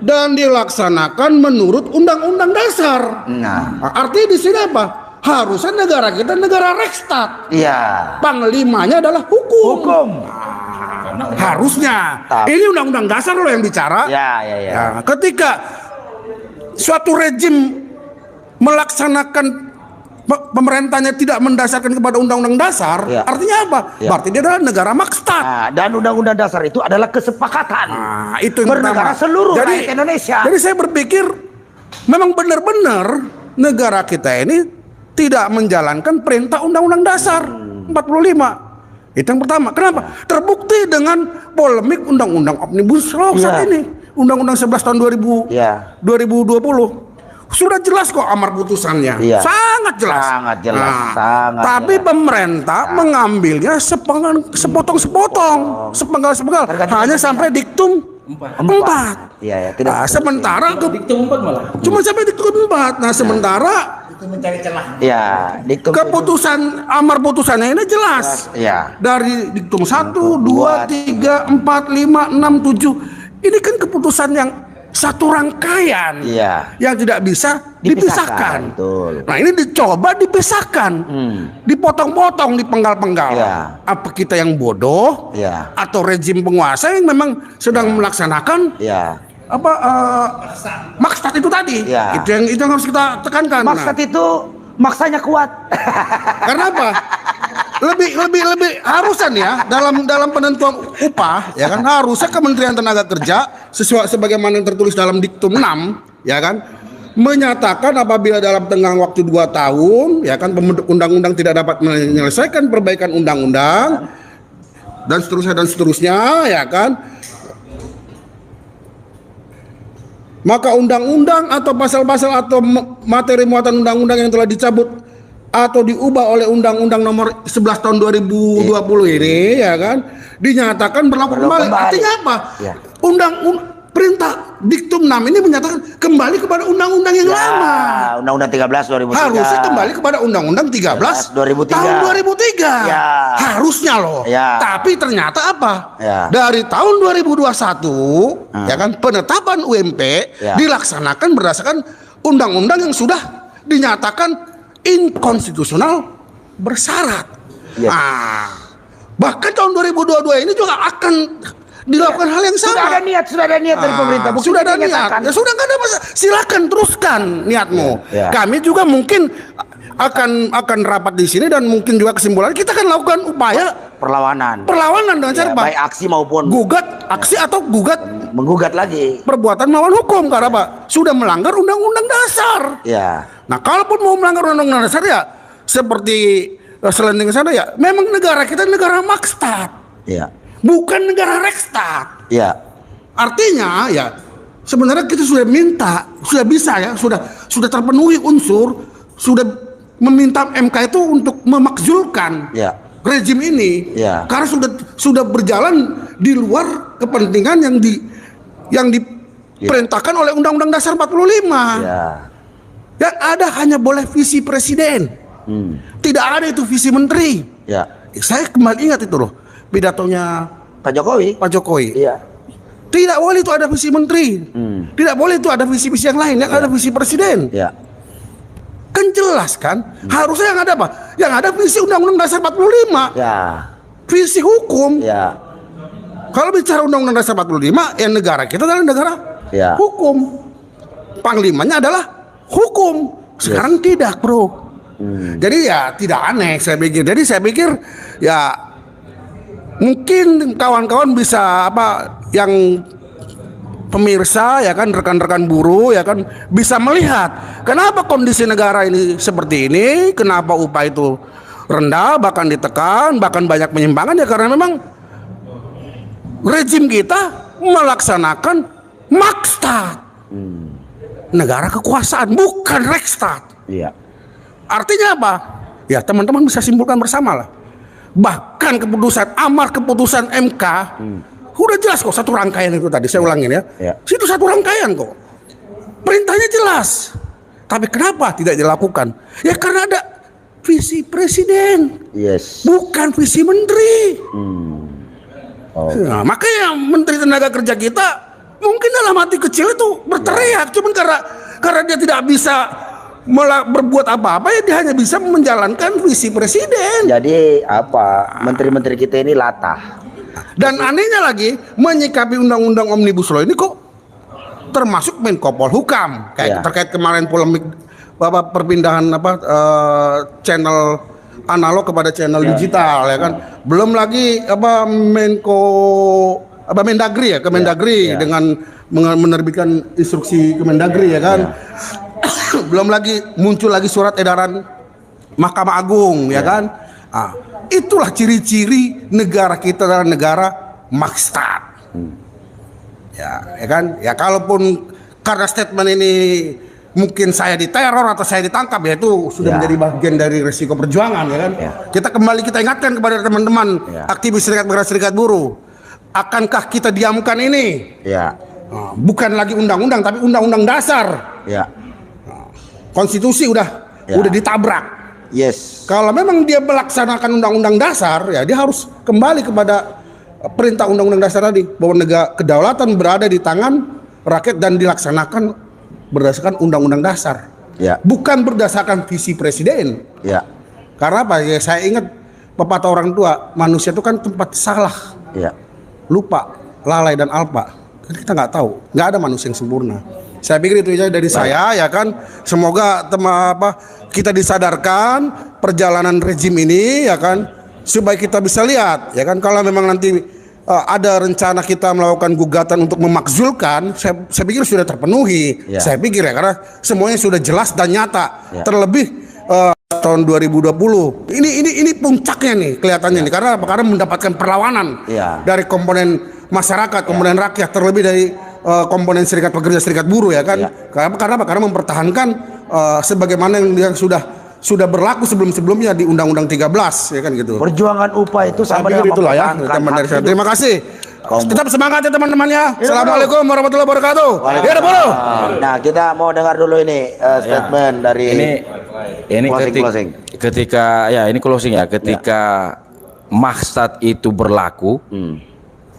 dan dilaksanakan menurut undang-undang dasar. Nah. Artinya di sini apa? Harusnya negara kita negara Reichstag. Iya. Panglimanya adalah hukum. Hukum. Harusnya. Tapi- Ini undang-undang dasar loh yang bicara. Ya. Nah, ketika suatu rejim melaksanakan pemerintahnya tidak mendasarkan kepada undang-undang dasar, Ya. artinya apa? Ya. Berarti dia adalah negara makstat. Nah, dan undang-undang dasar itu adalah kesepakatan Nah, itu yang bernegara pertama. seluruh rakyat Indonesia. Jadi saya berpikir memang benar-benar negara kita ini tidak menjalankan perintah undang-undang dasar 45. Itu yang pertama. Kenapa? Terbukti dengan polemik undang-undang Omnibus Law saat Iya. ini. Undang-undang 11 tahun 2020. Sudah jelas kok amar putusannya. Iya. Sangat jelas. Sangat jelas, Nah, sangat tapi jelas. pemerintah mengambilnya sepotong-sepotong, sepenggal-sepenggal, hanya sampai diktum 4. Iya, tidak. Sementara Diktum 4 malah. cuma sampai diktum 4. Nah, sementara Ya, diktum keputusan amar putusannya ini jelas. Ya. Dari diktum 1, 2, 3, 4, 5, 6, 7. Ini kan keputusan yang satu rangkaian. Iya. Yang tidak bisa dipisahkan. Betul. Nah, ini dicoba dipisahkan. Dipotong-potong, dipenggal-penggal. Iya. Apa kita yang bodoh? Iya. Atau rejim penguasa yang memang sedang melaksanakan Ya. maksat itu tadi? Iya. Itu yang harus kita tekankan. Maksud itu maksanya kuat. Karena apa? Lebih harusan ya dalam penentuan upah ya kan, harusnya Kementerian Tenaga Kerja sesuai sebagaimana yang tertulis dalam diktum 6 ya kan, menyatakan apabila dalam tenggang waktu 2 tahun ya kan pembentuk undang-undang tidak dapat menyelesaikan perbaikan undang-undang dan seterusnya ya kan, maka undang-undang atau pasal-pasal atau materi muatan undang-undang yang telah dicabut atau diubah oleh Undang-Undang Nomor 11 Tahun 2020 ini ya kan dinyatakan berlaku kembali. Artinya apa? Ya. Perintah diktum 6 ini menyatakan kembali kepada undang-undang yang lama. Undang-Undang 13 2003. Harusnya kembali kepada Undang-Undang 13 2003. tahun 2003. Ya. Harusnya loh. Ya. Tapi ternyata apa? Ya. Dari tahun 2021 ya kan penetapan UMP Ya. dilaksanakan berdasarkan undang-undang yang sudah dinyatakan inkonstitusional bersyarat. Ya. Bahkan tahun 2022 ini juga akan dilakukan hal yang sama. Sudah ada niat dari pemerintah. Bukti Sudah ada niat. dinyatakan. Ya sudah nggak ada masalah. Silakan teruskan niatmu. Ya. Kami juga mungkin akan rapat di sini dan mungkin juga kesimpulan kita akan lakukan upaya Perlawanan dengan cara apa? baik aksi maupun Aksi atau gugat menggugat lagi. perbuatan melawan hukum karena apa? Sudah melanggar undang-undang dasar. Ya. Nah, kalaupun mau melanggar undang-undang dasar ya seperti selenting sana ya, memang negara kita negara Makstat, Ya. bukan negara Rekstad. Ya. Artinya ya sebenarnya kita sudah minta, sudah bisa ya, sudah terpenuhi unsur, sudah meminta MK itu untuk memakzulkan Ya. rejim ini, Ya. karena sudah berjalan di luar kepentingan yang diperintahkan oleh Undang-Undang Dasar 45. Ya. Yang ada hanya boleh visi presiden, tidak ada itu visi menteri. Ya. Saya kembali ingat itu loh pidatonya Pak Jokowi. Pak Jokowi. Iya. Tidak boleh itu ada visi menteri, tidak boleh itu ada visi-visi yang lain, yang ada visi presiden. Ya. Kan jelas kan? Harusnya yang ada apa? Yang ada visi Undang-Undang Dasar 45, Ya. visi hukum. Ya. Kalau bicara Undang-Undang Dasar 45, ya negara kita adalah negara Ya. hukum. Panglimanya adalah hukum. Sekarang tidak, bro. Jadi ya tidak aneh saya pikir. Jadi saya pikir ya mungkin kawan-kawan bisa yang pemirsa ya kan, rekan-rekan buruh ya kan, bisa melihat kenapa kondisi negara ini seperti ini, kenapa upah itu rendah, bahkan ditekan, bahkan banyak penyimpangan ya karena memang rejim kita melaksanakan Makstat, negara kekuasaan, bukan Rekstad. Iya. Artinya apa? Ya teman-teman bisa simpulkan bersama lah. Bahkan amar keputusan MK udah jelas kok, satu rangkaian itu tadi saya ulangin ya. Ya. Itu satu rangkaian kok. Perintahnya jelas. Tapi kenapa tidak dilakukan? Ya karena ada visi presiden, Yes. bukan visi menteri. Oh. Nah, makanya Menteri Tenaga Kerja kita mungkin dalam hati kecil itu berteriak, cuman karena dia tidak bisa berbuat apa-apa, ya dia hanya bisa menjalankan visi presiden. Jadi apa? Menteri-menteri kita ini latah. Dan anehnya lagi menyikapi undang-undang Omnibus Law ini kok termasuk Menko Polhukam kayak Ya. terkait kemarin polemik perpindahan channel analog kepada channel digital ya kan. Belum lagi Mendagri ya, Kemendagri Ya. dengan menerbitkan instruksi Kemendagri ya kan. Belum lagi muncul lagi surat edaran Mahkamah Agung ya kan. Ah, itulah ciri-ciri negara kita adalah negara Makstat. Ya kan? Ya kalaupun karena statement ini mungkin saya diteror atau saya ditangkap, ya itu sudah Ya. menjadi bagian dari resiko perjuangan ya kan. Ya. Kita ingatkan kepada teman-teman Ya. aktivis serikat buruh, akankah kita diamkan ini? Ya. Nah, bukan lagi undang-undang tapi undang-undang dasar. Ya. Konstitusi udah Ya. ditabrak. Yes. Kalau memang dia melaksanakan undang-undang dasar, ya dia harus kembali kepada perintah undang-undang dasar tadi, bahwa kedaulatan berada di tangan rakyat dan dilaksanakan berdasarkan undang-undang dasar. Ya. Bukan berdasarkan visi presiden. Ya. Karena apa? Ya saya ingat pepatah orang tua, manusia itu kan tempat salah, Ya. lupa, lalai dan alpa. Kan kita nggak tahu, nggak ada manusia yang sempurna. Saya pikir itu aja dari saya ya kan. Semoga kita disadarkan perjalanan rejim ini ya kan, supaya kita bisa lihat ya kan, kalau memang nanti ada rencana kita melakukan gugatan untuk memakzulkan, saya pikir sudah terpenuhi. Ya. Saya pikir ya, karena semuanya sudah jelas dan nyata. Ya. Terlebih tahun 2020 ini puncaknya nih kelihatannya nih, karena apa? Karena mendapatkan perlawanan Ya. dari komponen masyarakat, komponen rakyat, terlebih dari komponen serikat pekerja, serikat buruh ya kan. Ya. Karena apa? Karena mempertahankan sebagaimana yang sudah berlaku sebelum-sebelumnya di Undang-Undang 13 ya kan gitu. Perjuangan upah itu sama Saya dengan pikir itulah ya mempertahankan teman dari hak saya. hidup. Terima kasih. Kaum- Tetap semangat ya teman-teman ya. Ya, Assalamualaikum warahmatullahi wabarakatuh. Ya udah bro. Nah, kita mau dengar dulu ini statement dari Ini Closing. ketika ya ini closing ya, ketika Makstat itu berlaku,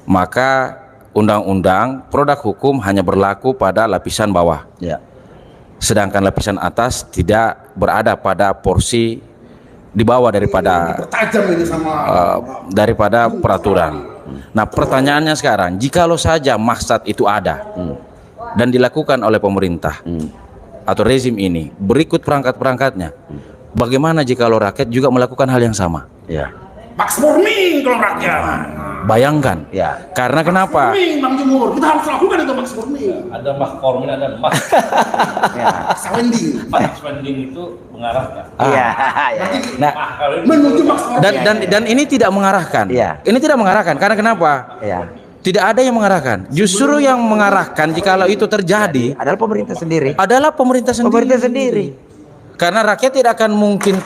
maka undang-undang produk hukum hanya berlaku pada lapisan bawah, Ya. sedangkan lapisan atas tidak berada pada porsi di bawah daripada Tajam ini sama daripada peraturan. Nah, pertanyaannya sekarang, jikalau saja maksud itu ada dan dilakukan oleh pemerintah atau rezim ini berikut perangkat-perangkatnya, bagaimana jikalau rakyat juga melakukan hal yang sama? Ya. Max Morning kalau rakyat. Bayangkan. Ya. Karena kenapa? Morning, Bang Jumur. Kita harus lakukan itu Max Morning. Ada mahkormin, ada mas. Ya. Spending. Spending itu mengarahkan. Iya. Ya. Nah, Menuju Max Morning. dan ini tidak mengarahkan. Iya. Ini tidak mengarahkan karena kenapa? Ya. Tidak ada yang mengarahkan. Justru yang mengarahkan jikalau itu terjadi Adalah pemerintah sendiri. adalah pemerintah sendiri. Pemerintah sendiri. Karena rakyat tidak akan mungkin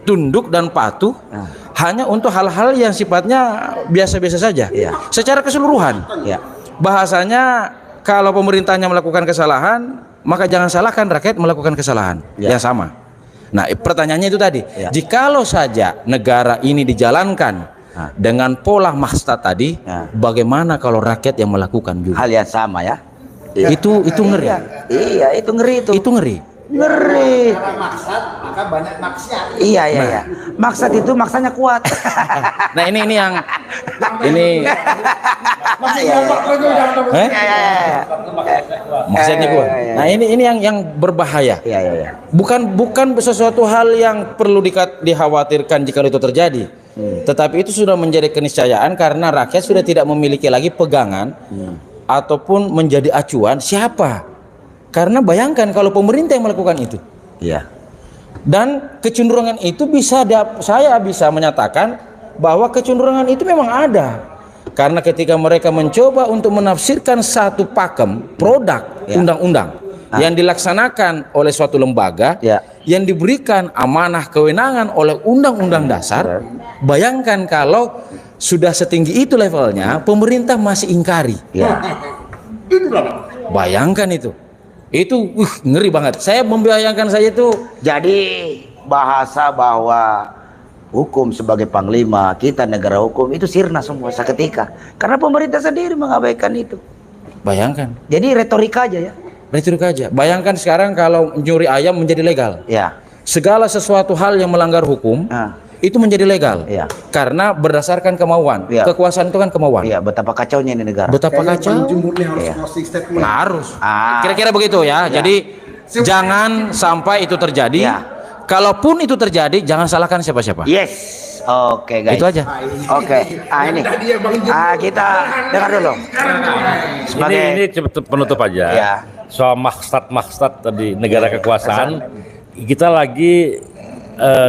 tunduk dan patuh hanya untuk hal-hal yang sifatnya biasa-biasa saja. Iya. Secara keseluruhan. Ya. Bahasanya kalau pemerintahnya melakukan kesalahan, maka jangan salahkan rakyat melakukan kesalahan Ya. yang sama. Nah, pertanyaannya itu tadi. Ya. Jikalau saja negara ini dijalankan dengan pola maksud tadi, bagaimana kalau rakyat yang melakukan juga? Hal yang sama ya. Itu ngeri. Iya, itu ngeri itu. Itu ngeri. Ngeri. Maksud maka banyak maksud. Iya, iya, iya. Maksud itu maksanya kuat. Nah, ini yang ini Iya, iya, iya. maksudnya gua. Nah, ini yang berbahaya. Iya, iya, iya. Bukan sesuatu hal yang perlu dikhawatirkan jika itu terjadi. Tetapi itu sudah menjadi keniscayaan karena rakyat sudah tidak memiliki lagi pegangan ataupun menjadi acuan siapa. Karena bayangkan kalau pemerintah yang melakukan itu. Iya. Dan kecenderungan itu saya bisa menyatakan bahwa kecenderungan itu memang ada. Karena ketika mereka mencoba untuk menafsirkan satu pakem produk undang-undang yang dilaksanakan oleh suatu lembaga yang diberikan amanah kewenangan oleh undang-undang dasar, bayangkan kalau sudah setinggi itu levelnya pemerintah masih ingkari. Bayangkan itu ngeri banget. Saya membayangkan saja itu. Jadi bahasa bahwa hukum sebagai panglima, kita negara hukum itu sirna semua seketika. Karena pemerintah sendiri mengabaikan itu. Bayangkan. Jadi retorika aja ya. Retorika aja. Bayangkan sekarang kalau nyuri ayam menjadi legal. Ya. Segala sesuatu hal yang melanggar hukum itu menjadi legal. Ya. Karena berdasarkan kemauan. Ya. Kekuasaan itu kan kemauan. Iya, betapa kacaunya ini negara. Betapa kacau. Jumurnya harus Iya. closing statement. Harus. Ah. Kira-kira begitu ya. Jadi jangan sampai itu terjadi. Ya. Kalaupun itu terjadi, jangan salahkan siapa-siapa. Yes. Oke, guys. Itu aja. Oke. Ini. Kita dengar dulu. Sebagai Ini penutup aja. Ya. Soal maksud tadi negara kekuasaan, kita lagi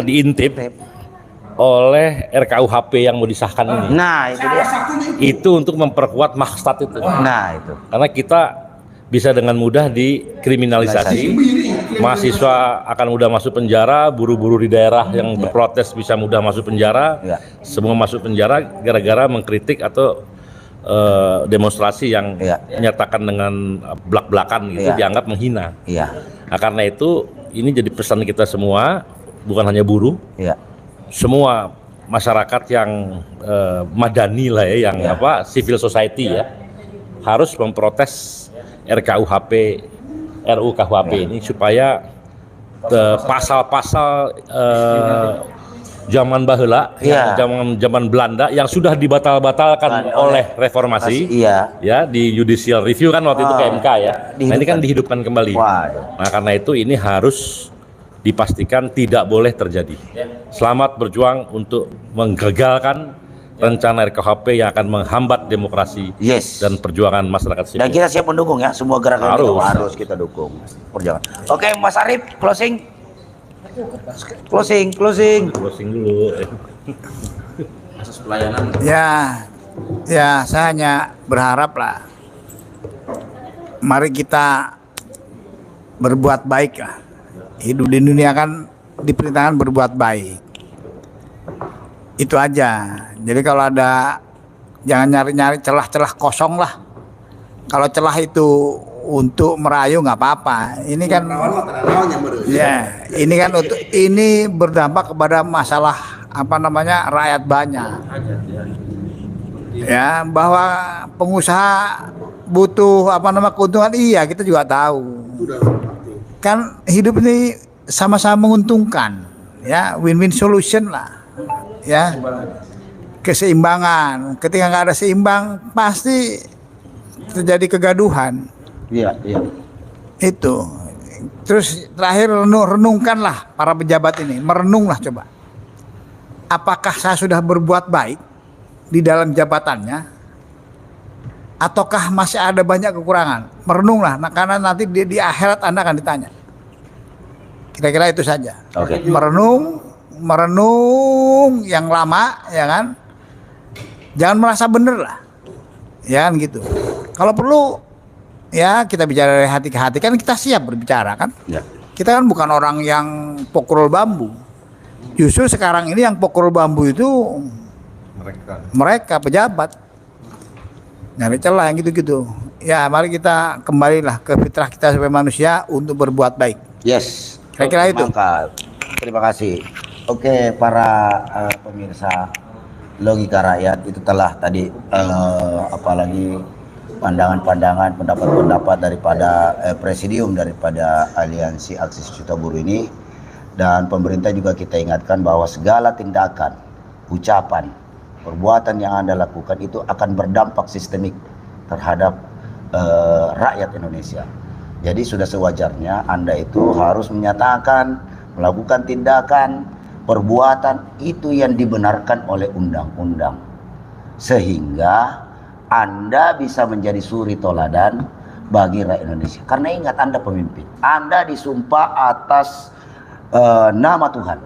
diintip oleh RKUHP yang mau disahkan ini. Nah, itu dia. Itu untuk memperkuat maksud itu. Nah, itu. Karena kita bisa dengan mudah dikriminalisasi. Mahasiswa akan mudah masuk penjara, buruh-buruh di daerah yang berprotes bisa mudah masuk penjara. Ya. Semua masuk penjara gara-gara mengkritik atau demonstrasi yang menyatakan dengan belak-belakan gitu dianggap menghina. Iya. Nah, karena itu ini jadi pesan kita semua, bukan hanya buruh, Iya. semua masyarakat yang madani lah ya, yang civil society ya, harus memprotes RUU KUHP ini supaya pasal-pasal zaman baheula, zaman Belanda yang sudah dibatalkan oleh reformasi, ya di judicial review kan waktu itu ke MK ya. Nah, ini kan dihidupkan kembali. Nah, karena itu ini harus dipastikan tidak boleh terjadi. Selamat berjuang untuk menggagalkan rencana RKUHP yang akan menghambat demokrasi dan perjuangan masyarakat sipil. Dan kita siap mendukung ya, semua gerakan itu Harus. harus kita dukung. Perjuangan. Oke, Mas Arif, closing. Closing dulu. Asas pelayanan. Ya, saya hanya berharap lah. Mari kita berbuat baik lah. Hidup di dunia kan diperintahkan berbuat baik. Itu aja. Jadi kalau ada, jangan nyari-nyari celah-celah kosong lah. Kalau celah itu untuk merayu nggak apa-apa. Ini kan, ya, ini kan ini berdampak kepada masalah rakyat banyak. Ya, bahwa pengusaha butuh keuntungan, iya kita juga tahu. Kan hidup ini sama-sama menguntungkan, ya, win-win solution lah. Ya, keseimbangan. Ketika nggak ada seimbang, pasti terjadi kegaduhan. Iya, iya. Itu. Terus terakhir renungkanlah para pejabat ini, merenunglah coba. Apakah saya sudah berbuat baik di dalam jabatannya, ataukah masih ada banyak kekurangan? Merenunglah, karena nanti di akhirat Anda akan ditanya. Kira-kira itu saja. Oke. Merenung yang lama, ya kan? Jangan merasa bener lah, ya kan gitu. Kalau perlu, ya kita bicara dari hati ke hati, kan kita siap berbicara kan. Ya. Kita kan bukan orang yang pokul bambu. Justru sekarang ini yang pokul bambu itu mereka pejabat, nyari celah yang gitu-gitu. Ya mari kita kembalilah ke fitrah kita sebagai manusia untuk berbuat baik. Yes. Kira-kira itu. Maka, terima kasih. Oke, para pemirsa Logika Rakyat, itu telah tadi apalagi pandangan-pandangan, pendapat-pendapat daripada presidium daripada Aliansi Aksi Juta Buruh ini. Dan pemerintah juga kita ingatkan bahwa segala tindakan, ucapan, perbuatan yang Anda lakukan itu akan berdampak sistemik terhadap rakyat Indonesia. Jadi sudah sewajarnya Anda itu harus menyatakan, melakukan tindakan, perbuatan itu yang dibenarkan oleh undang-undang, sehingga Anda bisa menjadi suri toladan bagi rakyat Indonesia. Karena ingat, Anda pemimpin, Anda disumpah atas nama Tuhan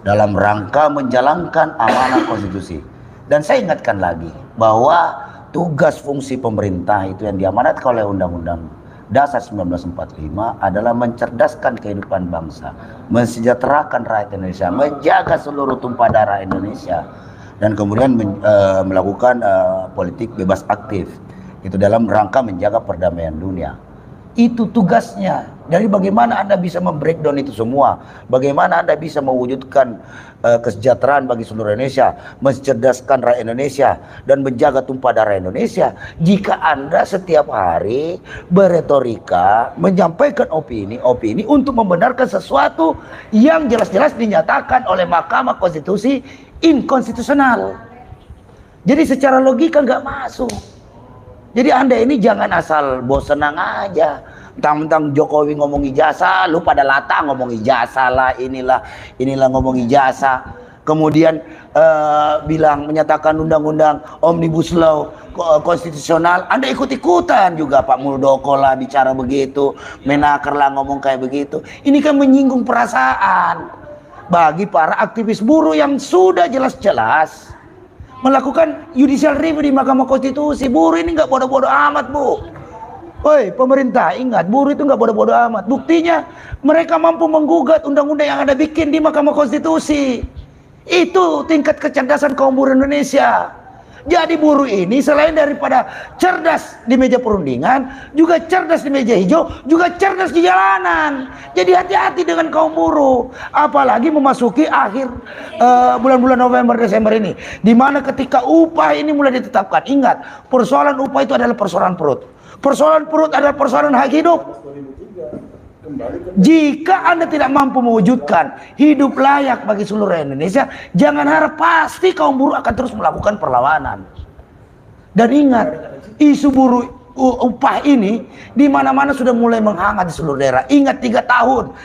dalam rangka menjalankan amanah konstitusi. Dan saya ingatkan lagi bahwa tugas fungsi pemerintah itu yang diamanatkan oleh Undang-Undang Dasar 1945 adalah mencerdaskan kehidupan bangsa, mensejahterakan rakyat Indonesia, menjaga seluruh tumpah darah Indonesia, dan kemudian melakukan politik bebas aktif. Itu dalam rangka menjaga perdamaian dunia. Itu tugasnya. Dari bagaimana Anda bisa membreakdown itu semua, bagaimana Anda bisa mewujudkan kesejahteraan bagi seluruh Indonesia, mencerdaskan rakyat Indonesia, dan menjaga tumpah darah Indonesia, jika Anda setiap hari beretorika, menyampaikan opini untuk membenarkan sesuatu yang jelas-jelas dinyatakan oleh Mahkamah Konstitusi inkonstitusional. Jadi secara logika nggak masuk. Jadi Anda ini jangan asal bosenang aja. Tentang Jokowi ngomong ijazah, lu pada latah ngomong ijazah lah, inilah ngomong ijazah. Kemudian bilang menyatakan undang-undang Omnibus Law konstitusional, Anda ikut-ikutan juga. Pak Muldoko lah bicara begitu, Menaker lah ngomong kayak begitu. Ini kan menyinggung perasaan bagi para aktivis buruh yang sudah jelas-jelas melakukan judicial review di Mahkamah Konstitusi. Buruh ini nggak bodoh-bodoh amat, Bu. Woi, pemerintah ingat, buruh itu nggak bodoh-bodoh amat. Buktinya mereka mampu menggugat undang-undang yang Anda bikin di Mahkamah Konstitusi. Itu tingkat kecerdasan kaum buruh Indonesia. Jadi buruh ini selain daripada cerdas di meja perundingan, juga cerdas di meja hijau, juga cerdas di jalanan. Jadi hati-hati dengan kaum buruh. Apalagi memasuki akhir bulan-bulan November Desember ini, di mana ketika upah ini mulai ditetapkan. Ingat, persoalan upah itu adalah persoalan perut. Persoalan perut adalah persoalan hak hidup. Jika Anda tidak mampu mewujudkan hidup layak bagi seluruh Indonesia, jangan harap pasti kaum buruh akan terus melakukan perlawanan. Dan ingat, isu buruh upah ini di mana-mana sudah mulai menghangat di seluruh daerah. Ingat 3 tahun,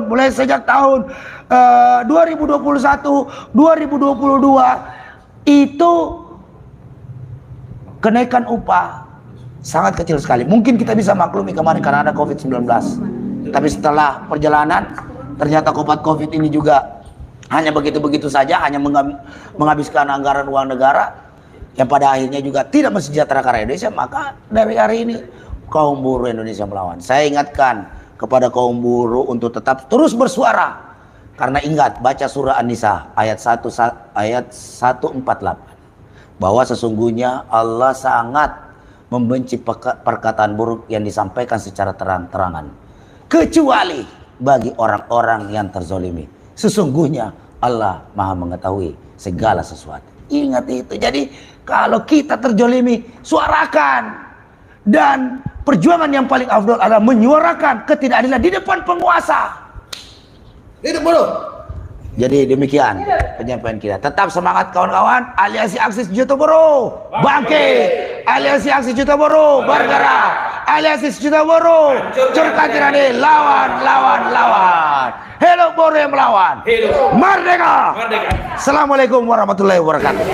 mulai sejak tahun 2021, 2022 itu kenaikan upah sangat kecil sekali. Mungkin kita bisa maklumi kemarin karena ada COVID-19. Tapi setelah perjalanan, ternyata COVID ini juga hanya begitu-begitu saja, hanya menghabiskan anggaran uang negara, yang pada akhirnya juga tidak mensejahterakan rakyat Indonesia. Maka dari hari ini kaum buruh Indonesia melawan. Saya ingatkan kepada kaum buruh untuk tetap terus bersuara. Karena ingat, baca surah An-Nisa ayat 148, bahwa sesungguhnya Allah sangat membenci perkataan buruk yang disampaikan secara terang-terangan, kecuali bagi orang-orang yang terzolimi. Sesungguhnya Allah Maha mengetahui segala sesuatu. Ingat itu. Jadi kalau kita terzolimi, suarakan. Dan perjuangan yang paling afdol adalah menyuarakan ketidakadilan di depan penguasa. Hidup buruh. Jadi demikian penyampaian kita. Tetap semangat kawan-kawan. Aliansi Aksi Sejuta Buruh bangkit. Aliansi Aksi Sejuta Buruh bergerak. Aliansi Sejuta Buruh curkan tirani, lawan. Hello buruh yang melawan. Merdeka. Assalamualaikum warahmatullahi wabarakatuh.